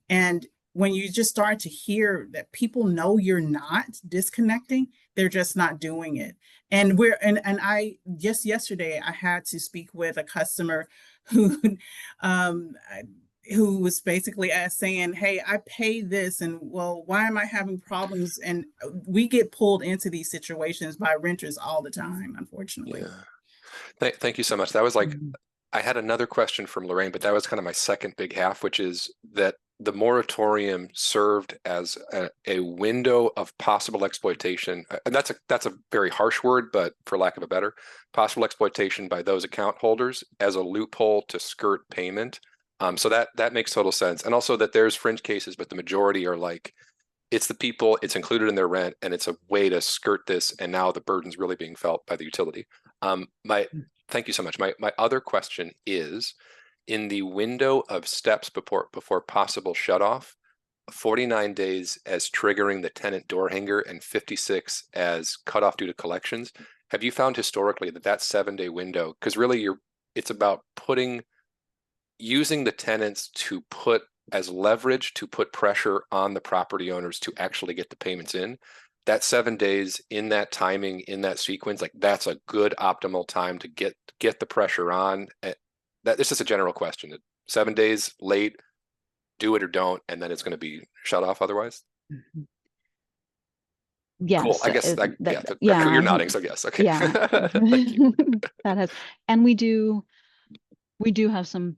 And when you just start to hear that people know you're not disconnecting, they're just not doing it. And I just yesterday, I had to speak with a customer who was basically saying, hey, I pay this, and well, why am I having problems? And we get pulled into these situations by renters all the time, unfortunately. Yeah. Thank you so much. That was like, I had another question from Lorraine, but that was kind of my second big half, which is that the moratorium served as a window of possible exploitation. And that's a very harsh word, but for lack of a better, possible exploitation by those account holders as a loophole to skirt payment. So that makes total sense. And also that there's fringe cases, but the majority are like, it's the people, it's included in their rent, and it's a way to skirt this. And now the burden's really being felt by the utility. Thank you so much. My other question is, in the window of steps before possible shutoff, 49 days as triggering the tenant door hanger and 56 as cutoff due to collections. Have you found historically that 7-day window, because really it's about using the tenants to put as leverage to put pressure on the property owners to actually get the payments in? That 7 days in that timing, in that sequence, like that's a good optimal time to get the pressure on. This is a general question. 7 days late, do it or don't, and then it's going to be shut off otherwise. Yes. Cool. I guess yeah. You're nodding, so yes. Okay. Yeah. Thank you. That has, and we do have some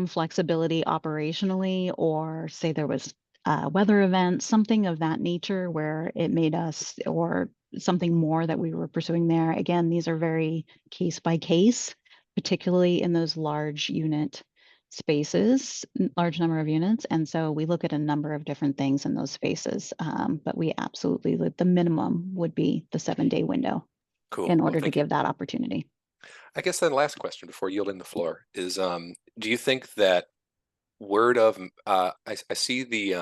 flexibility operationally, or say there was a weather event, something of that nature where it made us, or something more that we were pursuing there. Again, these are very case by case, particularly in those large unit spaces, large number of units. And so we look at a number of different things in those spaces. But we absolutely, the minimum would be the 7-day window. Cool. In order to give that opportunity. I guess then last question before yielding the floor is, do you think that word of, I see the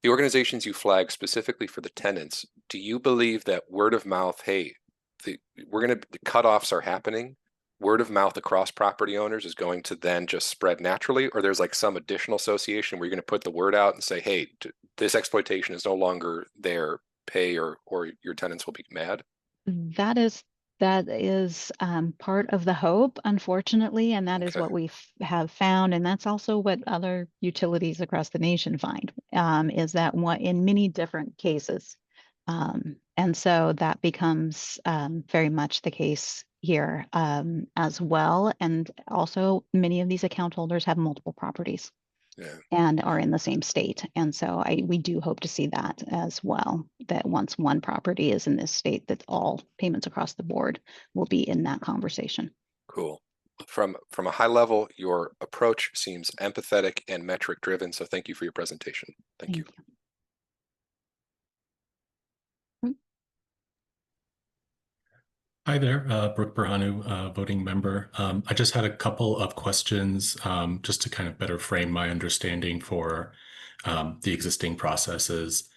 organizations you flag specifically for the tenants, do you believe that word of mouth, hey, the cutoffs are happening, word of mouth across property owners is going to then just spread naturally, or there's like some additional association where you're going to put the word out and say, hey, this exploitation is no longer there, pay or your tenants will be mad? That is part of the hope, unfortunately, and that is what we have found, and that's also what other utilities across the nation find, is that in many different cases, and so that becomes very much the case here as well. And also many of these account holders have multiple properties and are in the same state. And so we do hope to see that as well, that once one property is in this state, that all payments across the board will be in that conversation. Cool. From a high level, your approach seems empathetic and metric driven. So thank you for your presentation. Thank you. Hi there, Brooke Berhanu, voting member. I just had a couple of questions just to kind of better frame my understanding for the existing processes.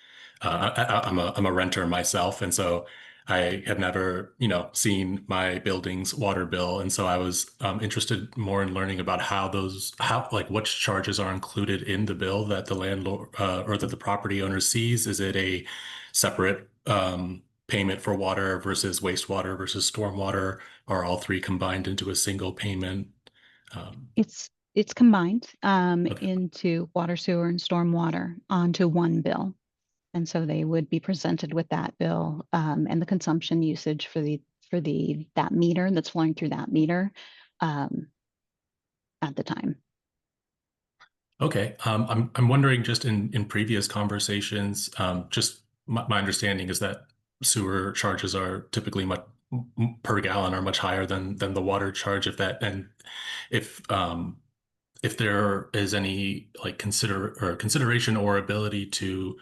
I'm a renter myself, and so I have never, seen my building's water bill, and so I was interested more in learning about which charges are included in the bill that the landlord or that the property owner sees. Is it a separate payment for water versus wastewater versus stormwater? Are all three combined into a single payment? It's combined into water, sewer, and stormwater onto one bill. And so they would be presented with that bill and the consumption usage for that meter that's flowing through that meter at the time. Okay, I'm wondering, just in previous conversations, just my understanding is that sewer charges are typically much per gallon are much higher than the water charge. If there is any consideration or ability to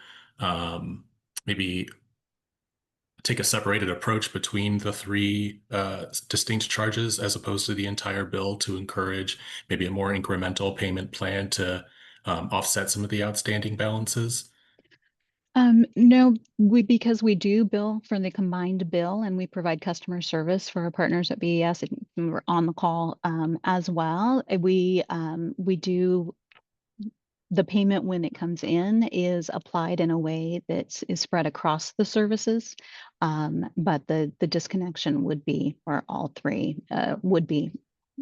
maybe take a separated approach between the three distinct charges as opposed to the entire bill, to encourage maybe a more incremental payment plan to offset some of the outstanding balances? No, because we do bill for the combined bill, and we provide customer service for our partners at BES, and we're on the call as well. We do. The payment when it comes in is applied in a way that is spread across the services, but the disconnection would be, or all three would be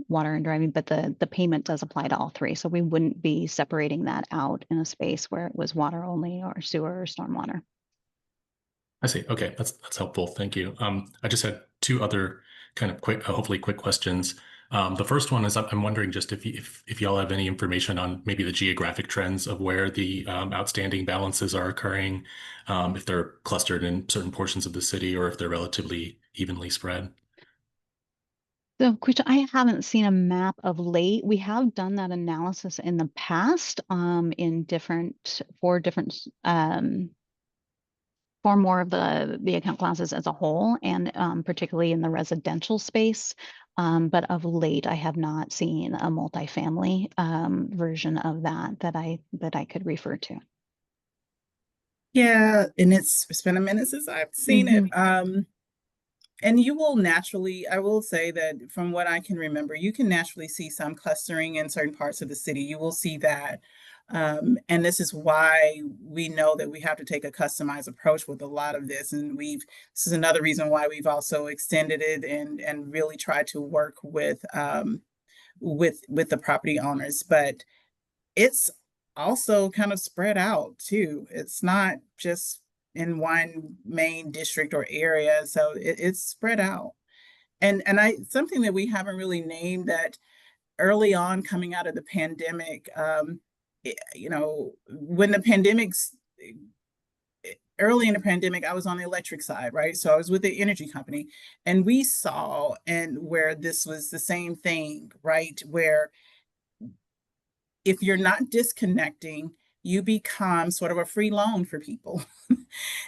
water and driving, but the payment does apply to all three. So we wouldn't be separating that out in a space where it was water only or sewer or stormwater. I see. Okay, that's helpful. Thank you. I just had two other kind of quick, hopefully quick questions. The first one is I'm wondering just if y'all have any information on maybe the geographic trends of where the outstanding balances are occurring, if they're clustered in certain portions of the city or if they're relatively evenly spread. So, Krisha, I haven't seen a map of late. We have done that analysis in the past for more of the account classes as a whole, and particularly in the residential space. But of late, I have not seen a multifamily version of that I could refer to. Yeah, and it's been a minute since I've seen it. And you will naturally, I will say that from what I can remember, you can naturally see some clustering in certain parts of the city. You will see that. And this is why we know that we have to take a customized approach with a lot of this. And this is another reason why we've also extended it and really tried to work with the property owners. But it's also kind of spread out too. It's not just in one main district or area. So it's spread out. And something that we haven't really named, that early on coming out of the pandemic, when the pandemic's early in the pandemic, I was on the electric side, right? So I was with the energy company, and we saw where this was the same thing, right? Where if you're not disconnecting, you become sort of a free loan for people.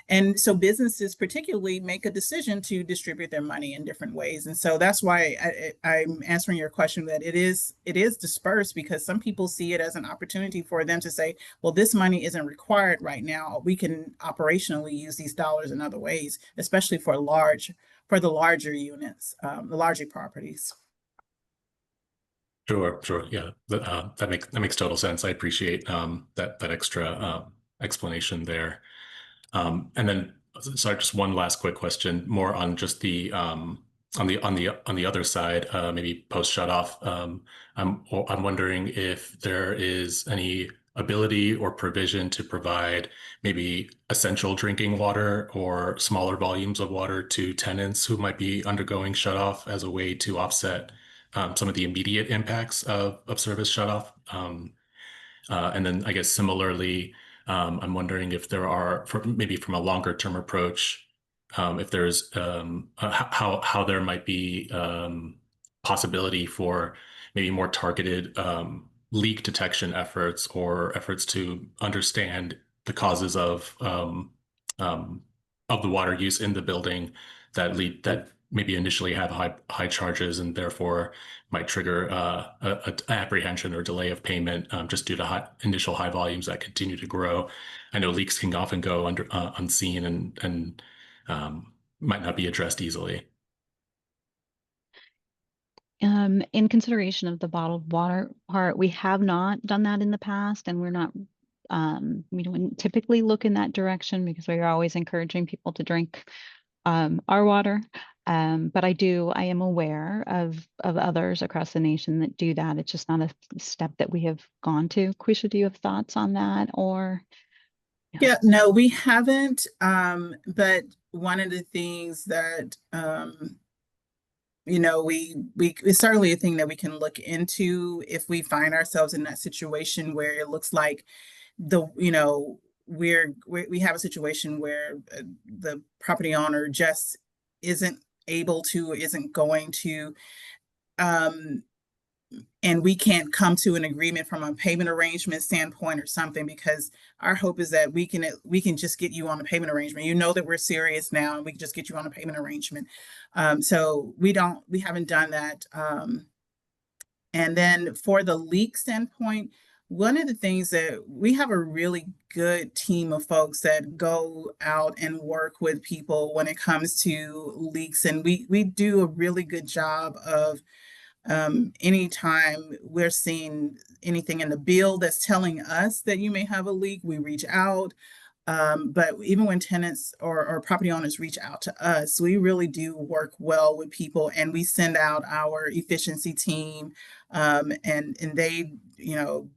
And so businesses particularly make a decision to distribute their money in different ways. And so that's why I'm answering your question that it is dispersed, because some people see it as an opportunity for them to say, well, this money isn't required right now. We can operationally use these dollars in other ways, especially for the larger units, the larger properties. Sure. Yeah, that makes total sense. I appreciate that extra explanation there. And then, sorry, just one last quick question, more on just the on the other side, maybe post shut off. I'm wondering if there is any ability or provision to provide maybe essential drinking water or smaller volumes of water to tenants who might be undergoing shutoff as a way to offset some of the immediate impacts of service shutoff. And then I guess similarly, I'm wondering if there are, maybe from a longer term approach, if there's how there might be possibility for maybe more targeted leak detection efforts or efforts to understand the causes of the water use in the building that maybe initially have high charges and therefore might trigger a apprehension or delay of payment just due to initial high volumes that continue to grow. I know leaks can often go unseen and might not be addressed easily. In consideration of the bottled water part, we have not done that in the past, and we're not, we don't typically look in that direction because we're always encouraging people to drink our water. But I am aware of others across the nation that do that. It's just not a step that we have gone to. Quisha, do you have thoughts on that? Or yeah, no, we haven't. But one of the things that you know, it's certainly a thing that we can look into if we find ourselves in that situation where it looks like we have a situation where the property owner just isn't going to, and we can't come to an agreement from a payment arrangement standpoint or something, because our hope is that we can just get you on a payment arrangement. You know that we're serious now, and we can just get you on a payment arrangement. So we haven't done that. And then for the leak standpoint, one of the things that we have a really good team of folks that go out and work with people when it comes to leaks, and we do a really good job of anytime we're seeing anything in the bill that's telling us that you may have a leak, we reach out. But even when tenants or property owners reach out to us, we really do work well with people, and we send out our efficiency team, and they,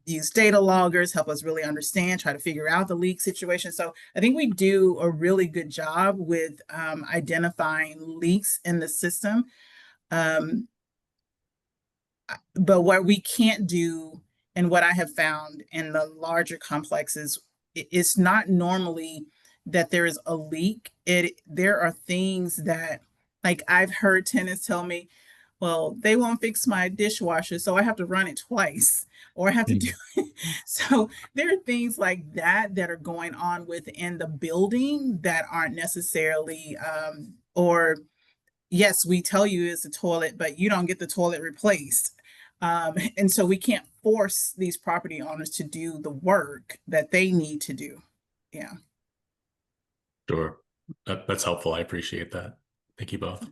use data loggers, help us really understand, try to figure out the leak situation. So I think we do a really good job with identifying leaks in the system. But what we can't do, and what I have found in the larger complexes, it's not normally that there is a leak. There are things that, like, I've heard tenants tell me, well, they won't fix my dishwasher, so I have to run it twice, or I have to do it. So there are things like that that are going on within the building that aren't necessarily, or yes, we tell you it's a toilet, but you don't get the toilet replaced. And so we can't force these property owners to do the work that they need to do. Yeah. Sure. That's helpful. I appreciate that. Thank you both.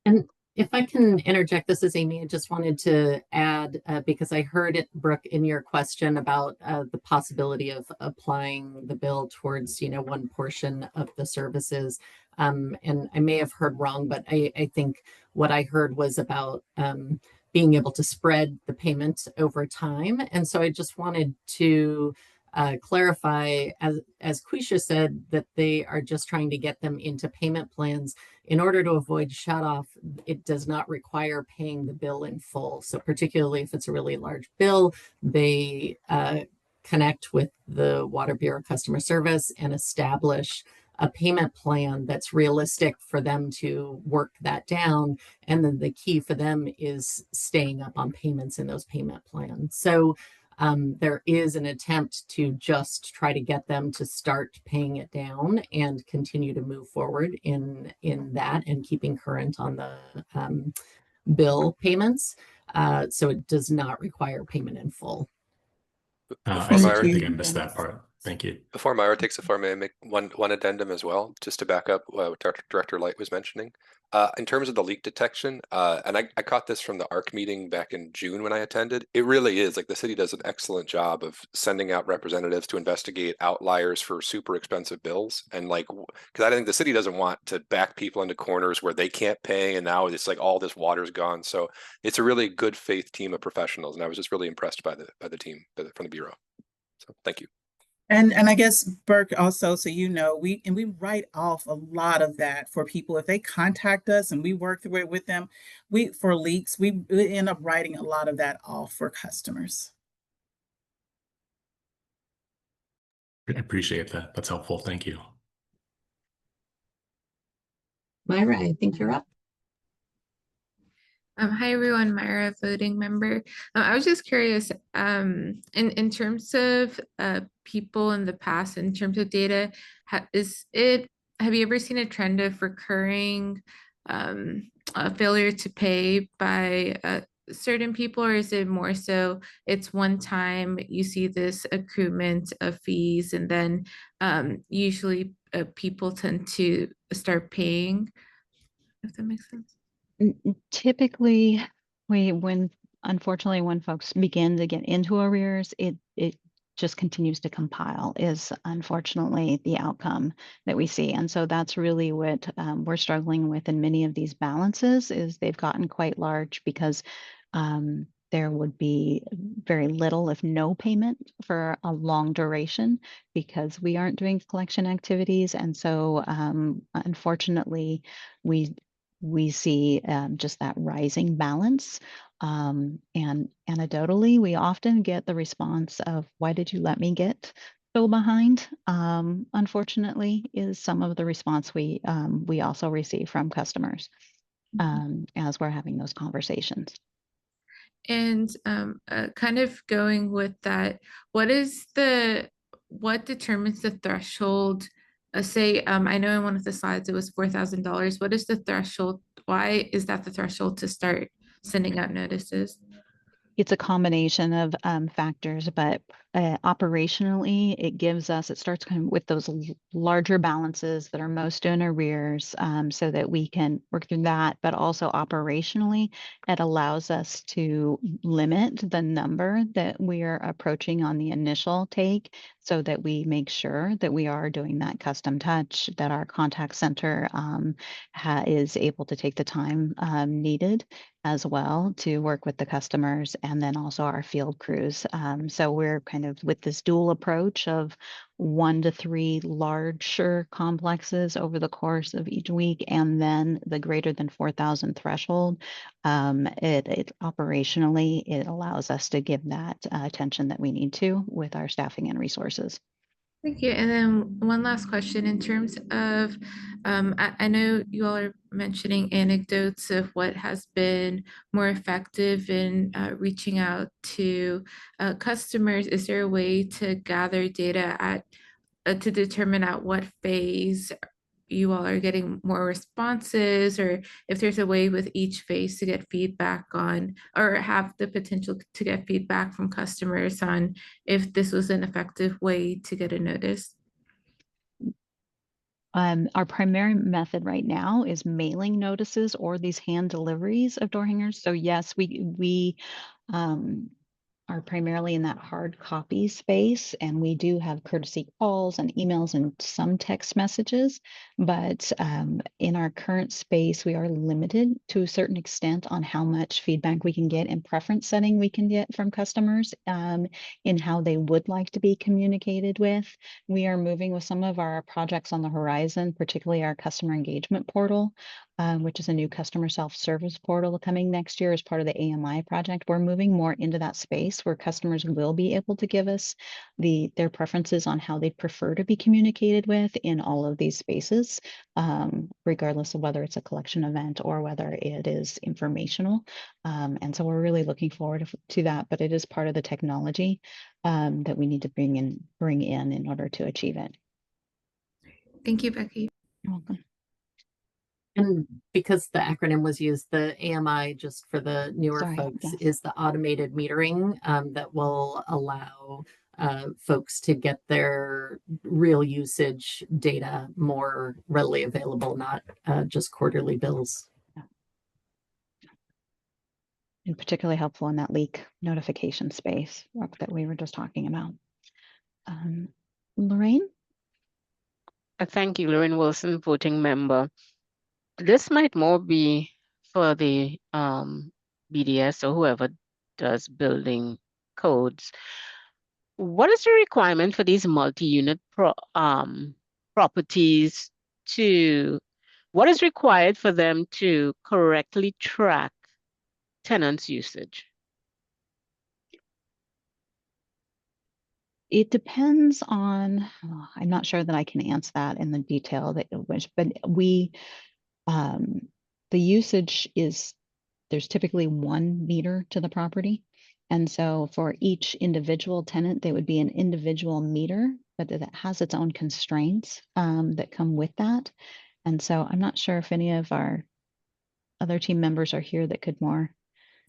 And if I can interject, this is Amy. I just wanted to add, because I heard it, Brooke, in your question about the possibility of applying the bill towards, one portion of the services. And I may have heard wrong, but I think what I heard was about being able to spread the payment over time. And so I just wanted to clarify, as Quisha said, that they are just trying to get them into payment plans. In order to avoid shutoff, it does not require paying the bill in full. So particularly if it's a really large bill, they connect with the Water Bureau customer service and establish a payment plan that's realistic for them to work that down. And then the key for them is staying up on payments in those payment plans. So there is an attempt to just try to get them to start paying it down and continue to move forward in that and keeping current on the bill payments. So it does not require payment in full. I think I missed that part. Thank you. Before Myra takes the floor, may I make one addendum as well, just to back up what Director Light was mentioning? In terms of the leak detection, and I caught this from the ARC meeting back in June when I attended, it really is like the city does an excellent job of sending out representatives to investigate outliers for super expensive bills. And because I think the city doesn't want to back people into corners where they can't pay, and now it's like all this water's gone. So it's a really good faith team of professionals, and I was just really impressed by the team from the Bureau. So thank you. And I guess, Burke, also, so you know, we write off a lot of that for people. If they contact us and we work through it with them, for leaks, we end up writing a lot of that off for customers. I appreciate that. That's helpful. Thank you. Myra, I think you're up. Hi everyone, Myra, voting member. I was just curious, in terms of people in the past, in terms of data, have you ever seen a trend of recurring failure to pay by certain people, or is it more so it's one time you see this accruement of fees and then usually people tend to start paying, if that makes sense? Typically, unfortunately, when folks begin to get into arrears, it just continues to compile is unfortunately the outcome that we see. And so that's really what we're struggling with in many of these balances is they've gotten quite large because there would be very little, if no payment for a long duration because we aren't doing collection activities. And so unfortunately, we see just that rising balance. And anecdotally, we often get the response of, why did you let me get so behind? Unfortunately, is some of the response we also receive from customers as we're having those conversations. And kind of going with that, what determines the threshold? Say, I know in one of the slides it was $4,000. What is the threshold? Why is that the threshold to start sending out notices? It's a combination of factors, but operationally, it starts kind of with those larger balances that are most in arrears so that we can work through that. But also operationally, it allows us to limit the number that we are approaching on the initial take so that we make sure that we are doing that custom touch, that our contact center is able to take the time needed as well to work with the customers and then also our field crews. So we're kind of with this dual approach of 1 to 3 larger complexes over the course of each week, and then the greater than 4,000 threshold. It operationally, it allows us to give that attention that we need to with our staffing and resources. Thank you. And then one last question in terms of, I know you all are mentioning anecdotes of what has been more effective in reaching out to customers. Is there a way to gather data to determine at what phase you all are getting more responses, or if there's a way with each phase to get feedback on, or have the potential to get feedback from customers on if this was an effective way to get a notice? Our primary method right now is mailing notices or these hand deliveries of door hangers. So yes, we are primarily in that hard copy space, and we do have courtesy calls and emails and some text messages. But in our current space, we are limited to a certain extent on how much feedback we can get and preference setting we can get from customers in how they would like to be communicated with. We are moving with some of our projects on the horizon, particularly our customer engagement portal, which is a new customer self-service portal coming next year as part of the AMI project. We're moving more into that space where customers will be able to give us their preferences on how they prefer to be communicated with in all of these spaces, regardless of whether it's a collection event or whether it is informational. And so we're really looking forward to that, but it is part of the technology that we need to bring in order to achieve it. Thank you, Becky. You're welcome. And because the acronym was used, the AMI, just for the newer folks, yes. is the automated metering that will allow folks to get their real usage data more readily available, not just quarterly bills. And particularly helpful in that leak notification space that we were just talking about. Lorraine? Thank you, Lorraine Wilson, voting member. This might more be for the BDS or whoever does building codes. what is the requirement for these multi-unit properties what is required for them to correctly track tenants' usage? It depends on, I'm not sure that I can answer that in the detail that but the usage is, there's typically 1 meter to the property. And so for each individual tenant, there would be an individual meter, but that has its own constraints that come with that. And so I'm not sure if any of our other team members are here that could more.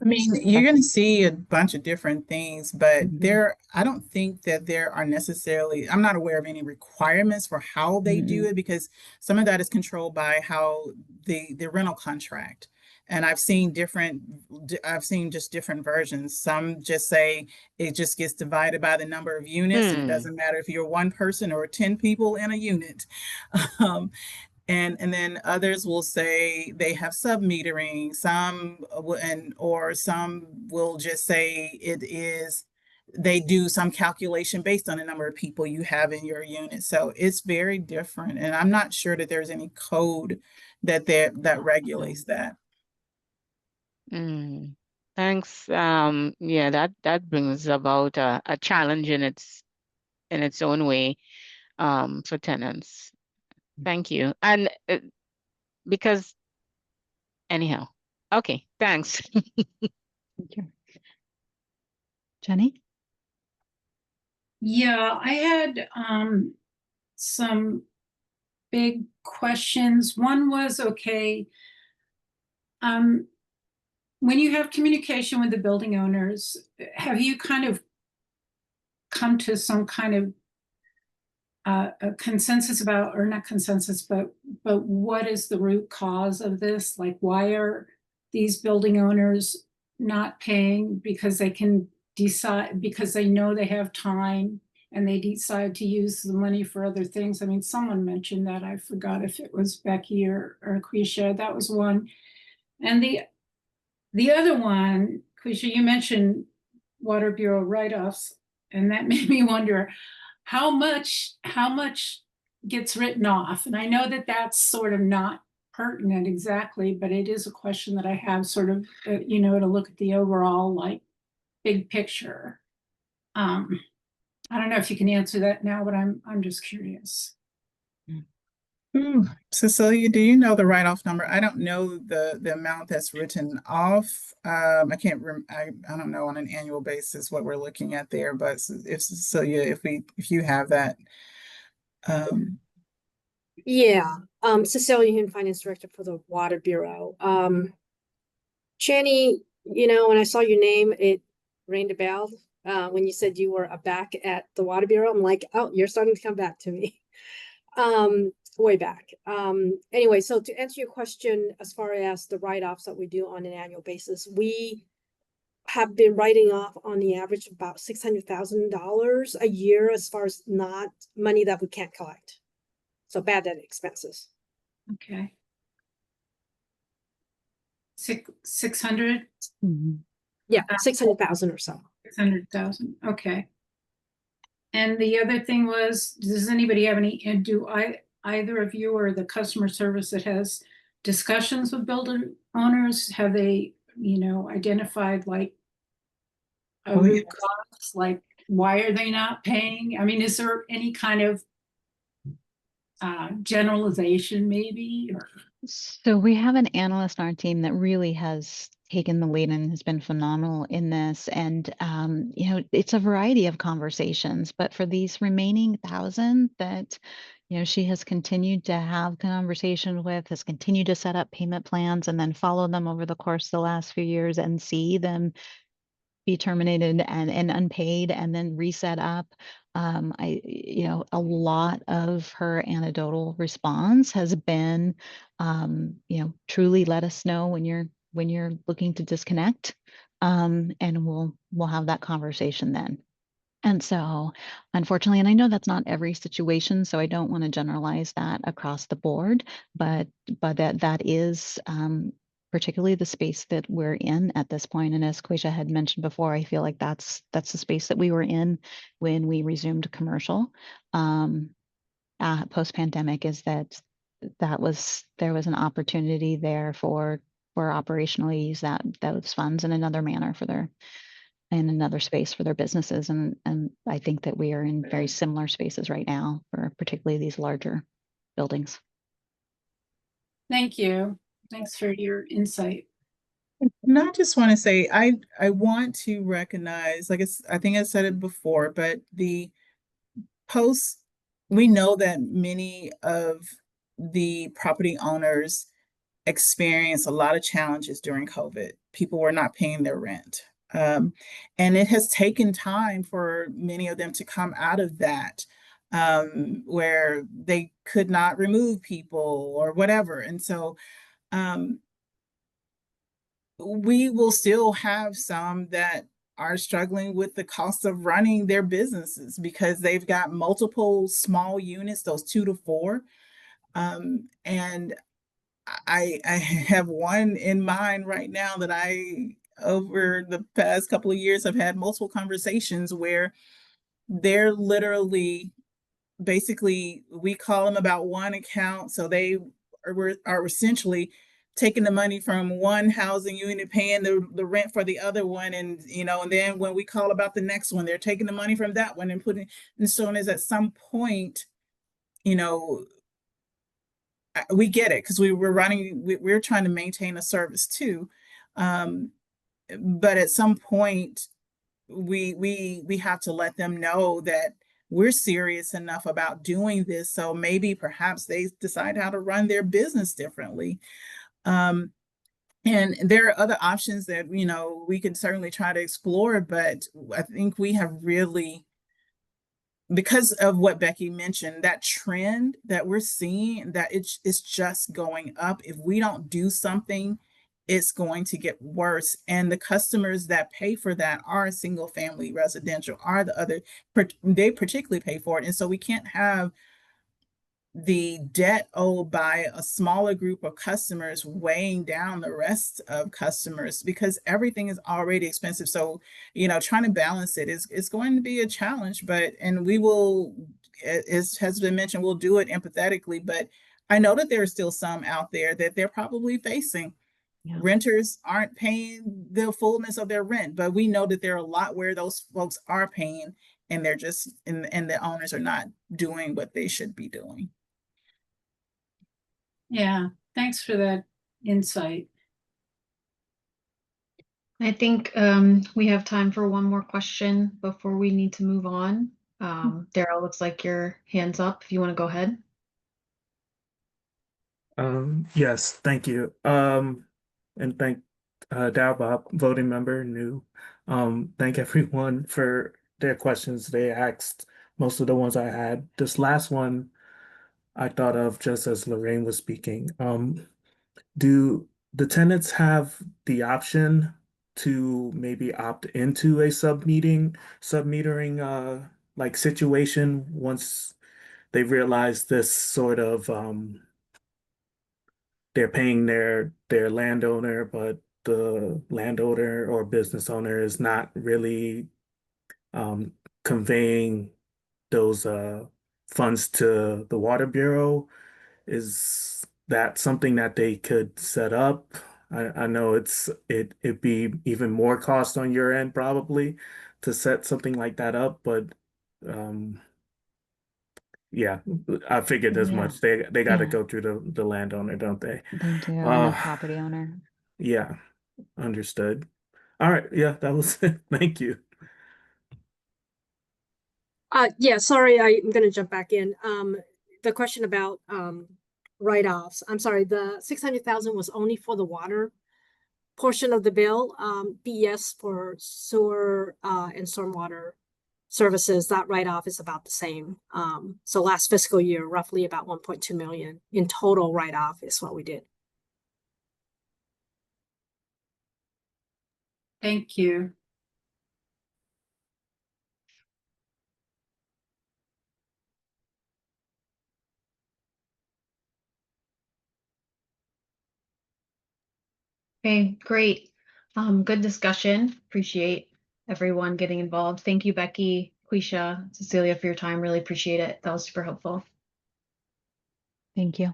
I mean, you're going to see a bunch of different things, but Mhm. I don't think that there are necessarily, I'm not aware of any requirements for how they do it, because some of that is controlled by how the rental contract. And I've seen just different versions. Some just say it just gets divided by the number of units, and it doesn't matter if you're 1 person or 10 people in a unit. And then others will say they have sub-metering, or some will just say they do some calculation based on the number of people you have in your unit. So it's very different. And I'm not sure that there's any code that regulates that. Thanks. Yeah, that brings about a challenge in its own way for tenants. Thank you. And because anyhow, okay, thanks. Thank you. Jenny? Yeah, I had some big questions. One was, okay, when you have communication with the building owners, have you kind of come to some kind of a consensus about, or not consensus, but what is the root cause of this? Like, why are these building owners not paying? Because they can decide, because they know they have time and they decide to use the money for other things. I mean, someone mentioned that. I forgot if it was Becky or Quisha. That was one. And the other one, Quisha, you mentioned Water Bureau write-offs, and that made me wonder how much gets written off. And I know that that's sort of not pertinent exactly, but it is a question that I have sort of, to look at the overall like big picture. I don't know if you can answer that now, but I'm just curious. Cecilia, do you know the write-off number? I don't know the amount that's written off. I don't know on an annual basis what we're looking at there, but if Cecilia, if you have that. Yeah, Cecilia Hume, Finance Director for the Water Bureau. Jenny, when I saw your name, it rang a bell. When you said you were back at the Water Bureau, I'm like, oh, you're starting to come back to me. Way back. Anyway, so to answer your question, as far as the write-offs that we do on an annual basis, we have been writing off on the average about $600,000 a year as far as not money that we can't collect. So bad debt expenses. Okay. 600? Yeah, 600,000 or so. 600,000. Okay. And the other thing was, does anybody have any, and either of you or the customer service that has discussions with builder owners, have they, identified like a root cause, like why are they not paying? I mean, is there any kind of generalization maybe? So we have an analyst on our team that really has taken the lead and has been phenomenal in this. And, it's a variety of conversations, but for these remaining 1,000 that, she has continued to have conversations with, has continued to set up payment plans and then follow them over the course of the last few years and see them be terminated and unpaid and then reset up. A lot of her anecdotal response has been, truly let us know when you're looking to disconnect, and we'll have that conversation then. And so, unfortunately, and I know that's not every situation, so I don't want to generalize that across the board, but that is particularly the space that we're in at this point. And as Quasia had mentioned before, I feel like that's the space that we were in when we resumed commercial post-pandemic, is that there was an opportunity there for operationally use those funds in another manner in another space for their businesses. And I think that we are in very similar spaces right now for particularly these larger buildings. Thank you. Thanks for your insight. And I just want to say, I want to recognize, I think I said it before, but the posts, we know that many of the property owners experience a lot of challenges during COVID. People were not paying their rent. And it has taken time for many of them to come out of that, where they could not remove people or whatever. And so we will still have some that are struggling with the cost of running their businesses because they've got multiple small units, those 2 to 4. And I have one in mind right now that over the past couple of years, have had multiple conversations where they're literally, basically, we call them about one account. So they are essentially taking the money from one housing unit, paying the rent for the other one. And, and then when we call about the next one, they're taking the money from that one and putting, and so as at some point, we get it because we're trying to maintain a service too. But at some point we have to let them know that we're serious enough about doing this. So maybe perhaps they decide how to run their business differently. And there are other options that, we can certainly try to explore, but I think we have really, because of what Becky mentioned, that trend that we're seeing, that it's just going up. If we don't do something, it's going to get worse. And the customers that pay for that are single family residential, they particularly pay for it. And so we can't have the debt owed by a smaller group of customers weighing down the rest of customers because everything is already expensive. So, trying to balance it is going to be a challenge, and we will, as has been mentioned, we'll do it empathetically. But I know that there are still some out there that they're probably facing. Yeah. Renters aren't paying the fullness of their rent, but we know that there are a lot where those folks are paying and they're just, and the owners are not doing what they should be doing. Yeah, thanks for that insight. I think we have time for one more question before we need to move on. Daryl, looks like your hand's up if you want to go ahead. Yes, thank you. And thank Bob, voting member, new. Thank everyone for their questions they asked. Most of the ones I had. This last one I thought of just as Lorraine was speaking. Do the tenants have the option to maybe opt into a submetering like situation once they realize this sort of they're paying their landowner, but the landowner or business owner is not really conveying those funds to the Water Bureau? Is that something that they could set up? I know it'd be even more cost on your end probably to set something like that up, but yeah, I figured as much. They got to go through the landowner, don't they? They do, and the property owner. Yeah, understood. All right, yeah, that was it. Thank you. Yeah, sorry, I'm gonna jump back in. The question about write-offs. I'm sorry, the 600,000 was only for the water portion of the bill. BES for sewer and stormwater services, that write-off is about the same. So last fiscal year, roughly about 1.2 million in total write-off is what we did. Thank you. Okay, great. Good discussion. Appreciate everyone getting involved. Thank you, Becky, Quisha, Cecilia, for your time. Really appreciate it. That was super helpful. Thank you.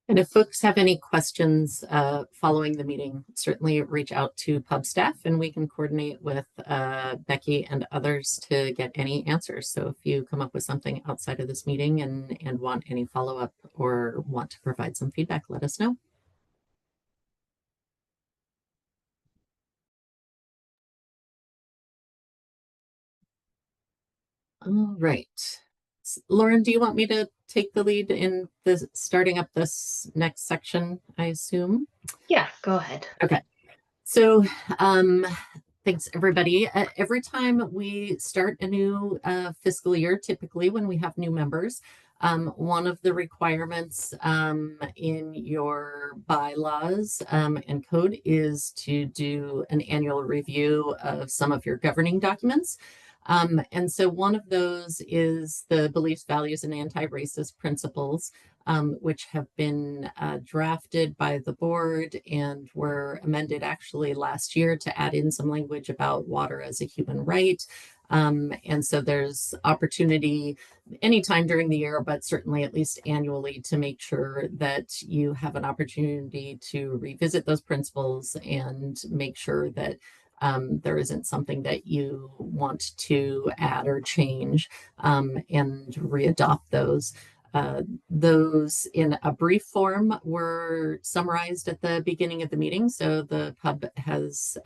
And if folks have any questions following the meeting, certainly reach out to pub staff and we can coordinate with Becky and others to get any answers. So if you come up with something outside of this meeting and want any follow-up or want to provide some feedback, let us know. All right. Lauren, do you want me to take the lead in the starting up this next section, I assume? Yeah, go ahead. Okay. So thanks everybody. Every time we start a new fiscal year, typically when we have new members, one of the requirements in your bylaws and code is to do an annual review of some of your governing documents. And so one of those is the beliefs, values, and anti-racist principles, which have been drafted by the board and were amended actually last year to add in some language about water as a human right. And so there's opportunity anytime during the year, but certainly at least annually, to make sure that you have an opportunity to revisit those principles and make sure that there isn't something that you want to add or change, and readopt those. Those in a brief form were summarized at the beginning of the meeting. So the pub has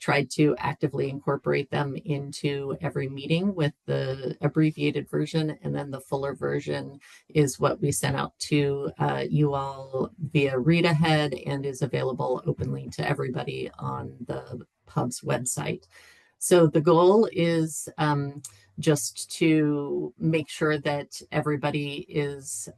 tried to actively incorporate them into every meeting with the abbreviated version, and then the fuller version is what we sent out to you all via read ahead and is available openly to everybody on the pub's website. So the goal is just to make sure that everybody has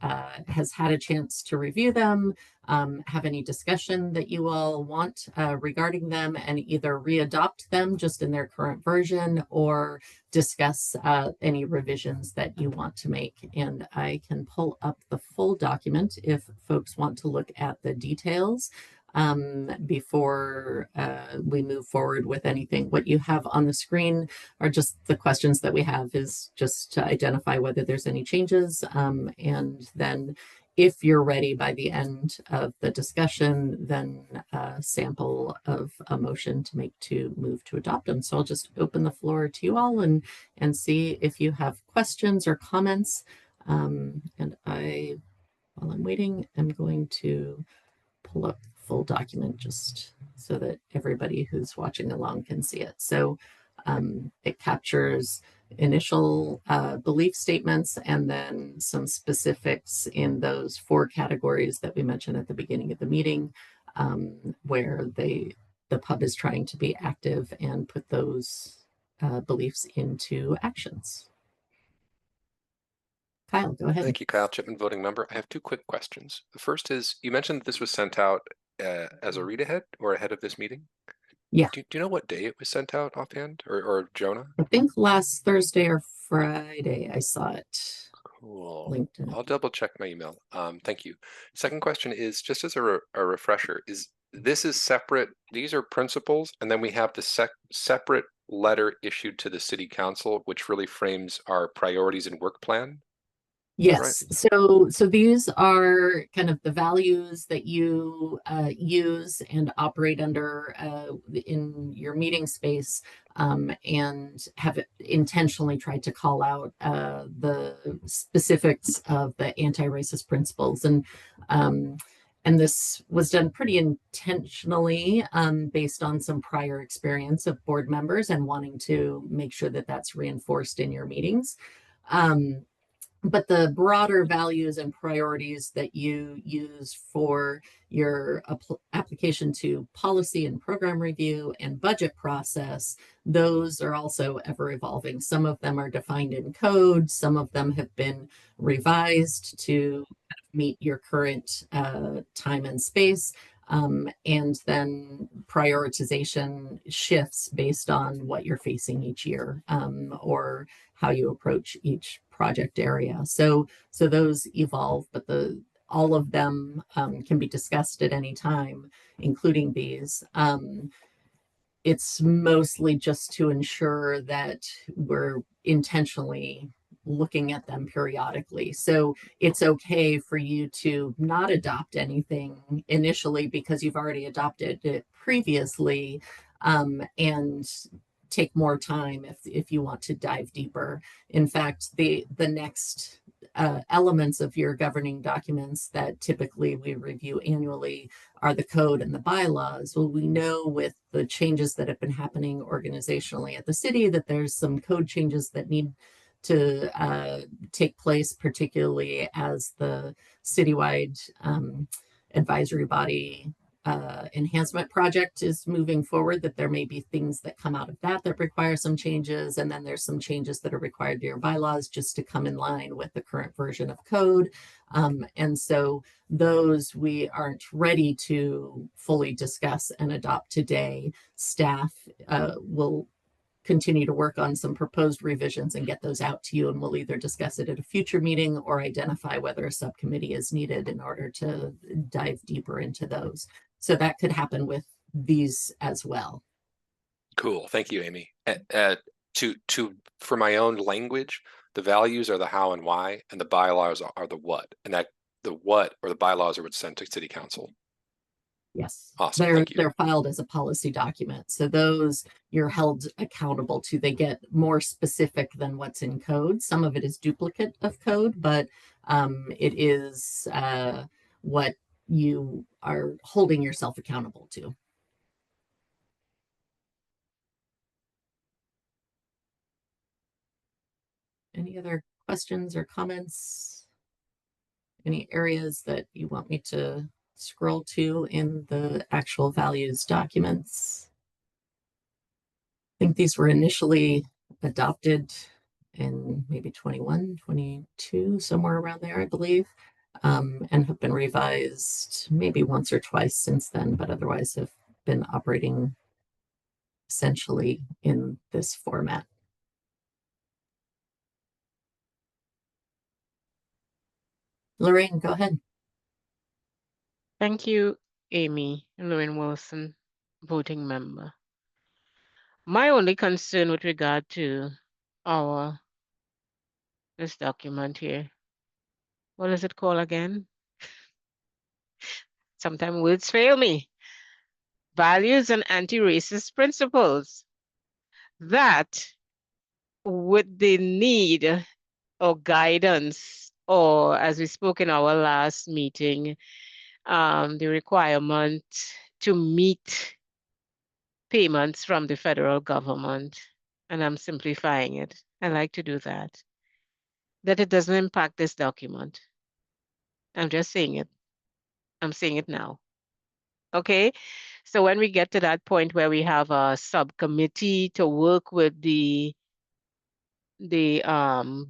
had a chance to review them, have any discussion that you all want regarding them, and either readopt them just in their current version or discuss any revisions that you want to make. And I can pull up the full document if folks want to look at the details before we move forward with anything. What you have on the screen are just the questions that we have, is just to identify whether there's any changes. And then if you're ready by the end of the discussion, then a sample of a motion to make to move to adopt them. So I'll just open the floor to you all and see if you have questions or comments. And while I'm waiting, I'm going to pull up the full document just so that everybody who's watching along can see it. So it captures initial belief statements and then some specifics in those 4 categories that we mentioned at the beginning of the meeting, where the pub is trying to be active and put those beliefs into actions. Kyle, go ahead. Thank you, Kyle Chipman, voting member. I have 2 quick questions. The first is, you mentioned this was sent out as a read ahead or ahead of this meeting? Yeah. Do you know what day it was sent out offhand, or Jonah? I think last Thursday or Friday I saw it. Cool. LinkedIn. I'll double check my email. Thank you. Second question is, just as a refresher, this is separate. These are principles, and then we have the separate letter issued to the city council, which really frames our priorities and work plan. Yes. So these are kind of the values that you use and operate under in your meeting space, and have intentionally tried to call out the specifics of the anti-racist principles. And this was done pretty intentionally based on some prior experience of board members and wanting to make sure that that's reinforced in your meetings. But the broader values and priorities that you use for your application to policy and program review and budget process, those are also ever evolving. Some of them are defined in code. Some of them have been revised to meet your current time and space. And then prioritization shifts based on what you're facing each year, or how you approach each project area. So those evolve, but all of them can be discussed at any time, including these. It's mostly just to ensure that we're intentionally looking at them periodically. So it's okay for you to not adopt anything initially because you've already adopted it previously, and take more time if you want to dive deeper. In fact, the next elements of your governing documents that typically we review annually are the code and the bylaws. Well, we know with the changes that have been happening organizationally at the city that there's some code changes that need to take place, particularly as the citywide advisory body enhancement project is moving forward, that there may be things that come out of that require some changes. And then there's some changes that are required to your bylaws just to come in line with the current version of code. And so those we aren't ready to fully discuss and adopt today. Staff will continue to work on some proposed revisions and get those out to you, and we'll either discuss it at a future meeting or identify whether a subcommittee is needed in order to dive deeper into those. So that could happen with these as well. Cool. Thank you, Amy. For my own language, the values are the how and why, and the bylaws are the what. And that the what or the bylaws are what's sent to City Council. Yes, Awesome. they're filed as a policy document. So those you're held accountable to. They get more specific than what's in code. Some of it is duplicate of code, but it is what you are holding yourself accountable to. Any other questions or comments? Any areas that you want me to scroll to in the actual values documents? I think these were initially adopted in maybe 21, 22, somewhere around there, I believe, and have been revised maybe once or twice since then, but otherwise have been operating essentially in this format. Lorraine, go ahead. Thank you, Amy. Lorraine Wilson, voting member. My only concern with regard to this document here, what is it called again? Sometimes words fail me. Values and anti-racist principles. That with the need or guidance, or as we spoke in our last meeting, the requirement to meet payments from the federal government, and I'm simplifying it. I like to do that. That it doesn't impact this document. I'm just saying it. I'm saying it now. Okay, so when we get to that point where we have a subcommittee to work with the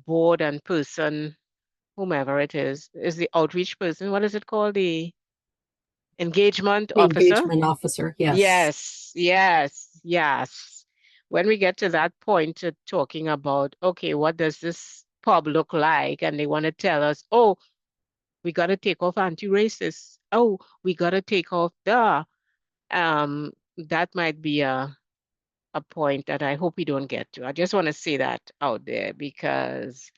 board and person, whomever it is the outreach person, what is it called? The engagement officer? Engagement officer, yes. Yes, yes, yes. When we get to that point to talking about, okay, what does this pub look like? And they want to tell us, oh, we got to take off anti-racist. Oh, we got to take off the, that might be a point that I hope we don't get to. I just want to say that out there because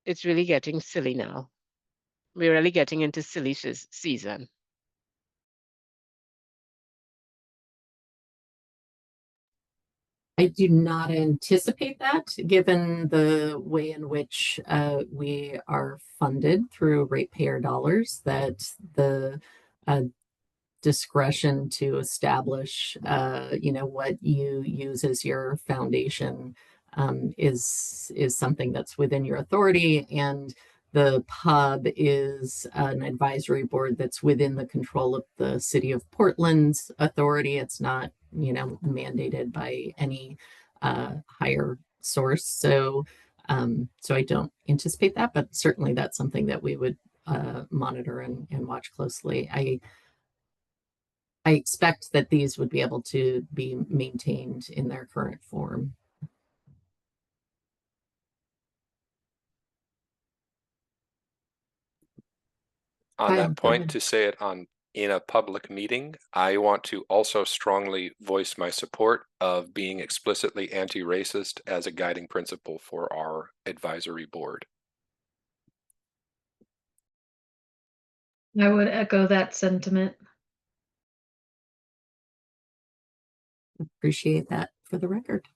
it's really getting silly now. We're really getting into silly season. I do not anticipate that, given the way in which we are funded through ratepayer dollars, that the discretion to establish, what you use as your foundation is something that's within your authority, and the pub is an advisory board that's within the control of the City of Portland's authority. It's not, mandated by any higher source. So I don't anticipate that, but certainly that's something that we would monitor and watch closely. I expect that these would be able to be maintained in their current form. On Kyle, that go point, ahead. to say it in a public meeting, I want to also strongly voice my support of being explicitly anti-racist as a guiding principle for our advisory board. I would echo that sentiment. Appreciate that for the record.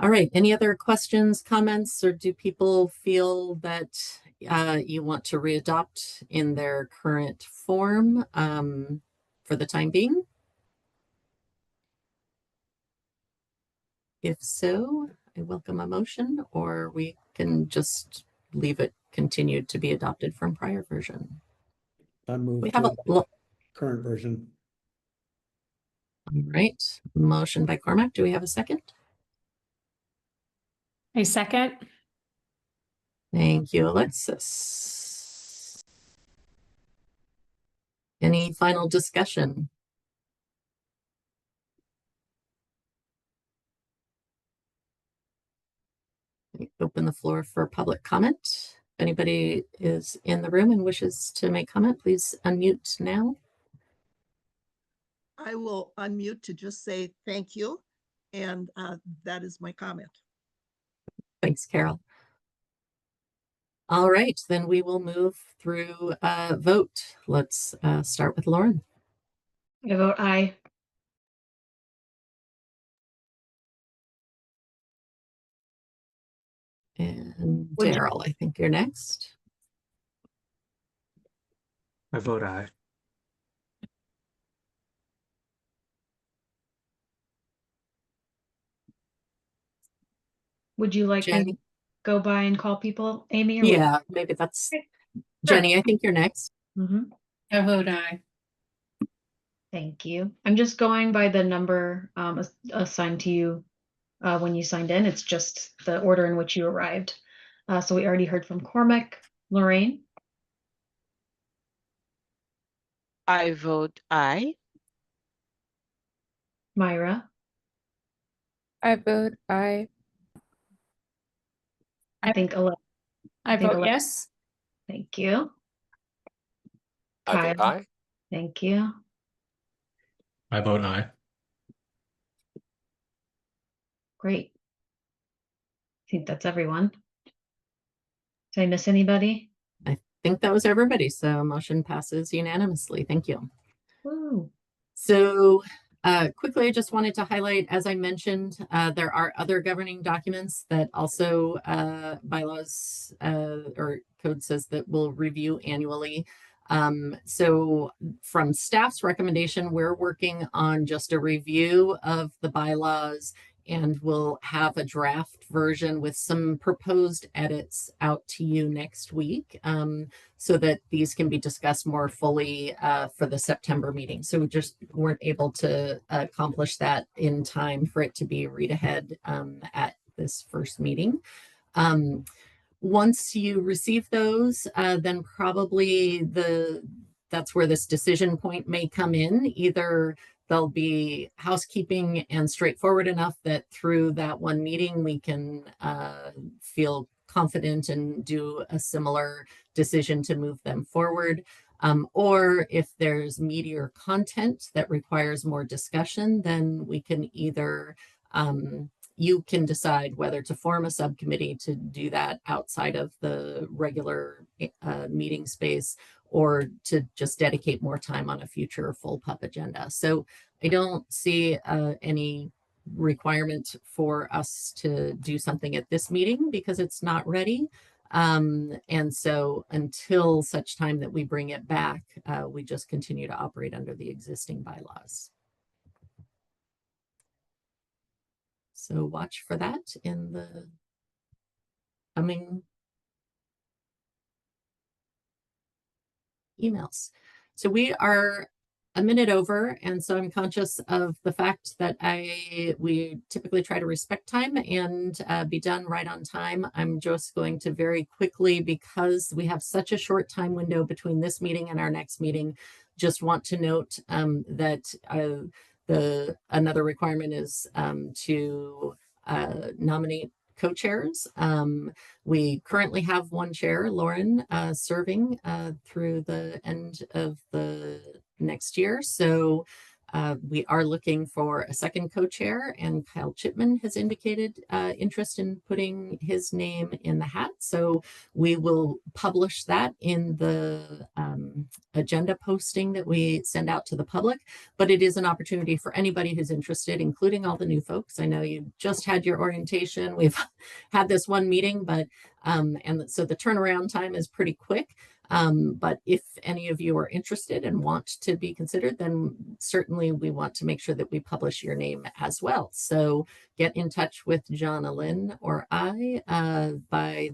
All right, any other questions, comments, or do people feel that you want to readopt in their current form for the time being? If so, I welcome a motion, or we can just leave it continued to be adopted from prior version. I move We have to current version. All right, motion by Cormac. Do we have a second? A second. Thank you, Alexis. Any final discussion? Open the floor for public comment. If anybody is in the room and wishes to make comment, please unmute now. I will unmute to just say thank you. And that is my comment. Thanks, Carol. All right, then we will move through vote. Let's start with Lauren. I vote aye. And Would you- Daryl, I think you're next. I vote aye. Would you like me Jenny? to go by and call people, Amy? Or Yeah, maybe that's Jenny. I think you're next. I vote aye. Thank you. I'm just going by the number assigned to you when you signed in. It's just the order in which you arrived. So we already heard from Cormac. Lorraine? I vote aye. Myra? I vote aye. I think I vote yes. Thank you. I vote Kyle? aye. Thank you. I vote aye. Great. I think that's everyone. Did I miss anybody? I think that was everybody. So motion passes unanimously. Thank you. Woo. So quickly, I just wanted to highlight, as I mentioned, there are other governing documents that also bylaws or code says that we'll review annually. So from staff's recommendation, we're working on just a review of the bylaws, and we'll have a draft version with some proposed edits out to you next week so that these can be discussed more fully for the September meeting. So we just weren't able to accomplish that in time for it to be read ahead at this first meeting. Once you receive those, then probably that's where this decision point may come in. Either they'll be housekeeping and straightforward enough that through that one meeting we can feel confident and do a similar decision to move them forward. Or if there's meatier content that requires more discussion, then we can either you can decide whether to form a subcommittee to do that outside of the regular meeting space, or to just dedicate more time on a future full PUP agenda. So I don't see any requirement for us to do something at this meeting because it's not ready. And so until such time that we bring it back, we just continue to operate under the existing bylaws. So watch for that in the coming emails. So we are a minute over, and so I'm conscious of the fact that we typically try to respect time and be done right on time. I'm just going to very quickly, because we have such a short time window between this meeting and our next meeting, just want to note that another requirement is to nominate co-chairs. We currently have one chair, Lauren, serving through the end of the next year. So we are looking for a second co-chair, and Kyle Chipman has indicated interest in putting his name in the hat. So we will publish that in the agenda posting that we send out to the public. But it is an opportunity for anybody who's interested, including all the new folks. I know you just had your orientation. We've had this one meeting, but and so the turnaround time is pretty quick. But if any of you are interested and want to be considered, then certainly we want to make sure that we publish your name as well. So get in touch with Jonna Lynn or I by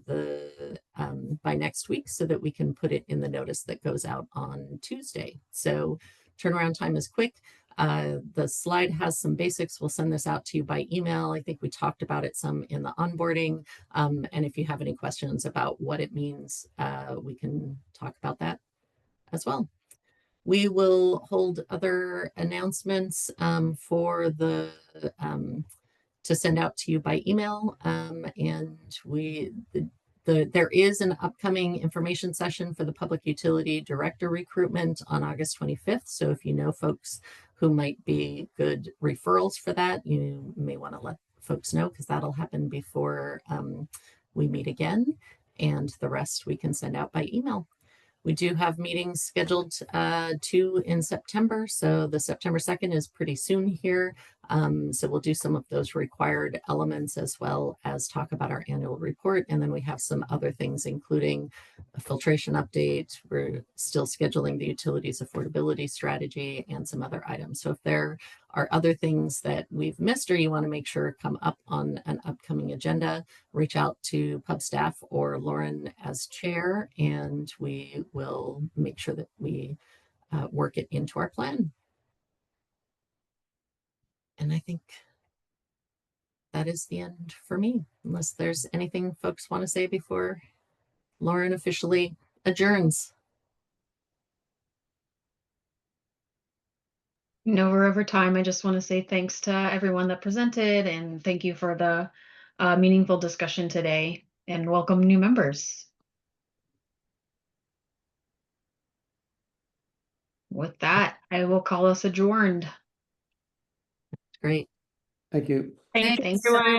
next week so that we can put it in the notice that goes out on Tuesday. So turnaround time is quick. The slide has some basics. We'll send this out to you by email. I think we talked about it some in the onboarding. And if you have any questions about what it means, we can talk about that as well. We will hold other announcements for the to send out to you by email. And there is an upcoming information session for the Public Utility Director recruitment on August 25th. So if you know folks who might be good referrals for that, you may want to let folks know, because that'll happen before we meet again. And the rest we can send out by email. We do have meetings scheduled 2 in September. So the September 2nd is pretty soon here. So we'll do some of those required elements as well as talk about our annual report. And then we have some other things, including a filtration update. We're still scheduling the utilities affordability strategy and some other items. So if there are other things that we've missed or you want to make sure come up on an upcoming agenda, reach out to pub staff or Lauren as chair, and we will make sure that we work it into our plan. And I think that is the end for me, unless there's anything folks want to say before Lauren officially adjourns. No, we're over time. I just want to say thanks to everyone that presented, and thank you for the meaningful discussion today, and welcome new members. With that, I will call us adjourned. Great. Thank you. Thanks, everyone.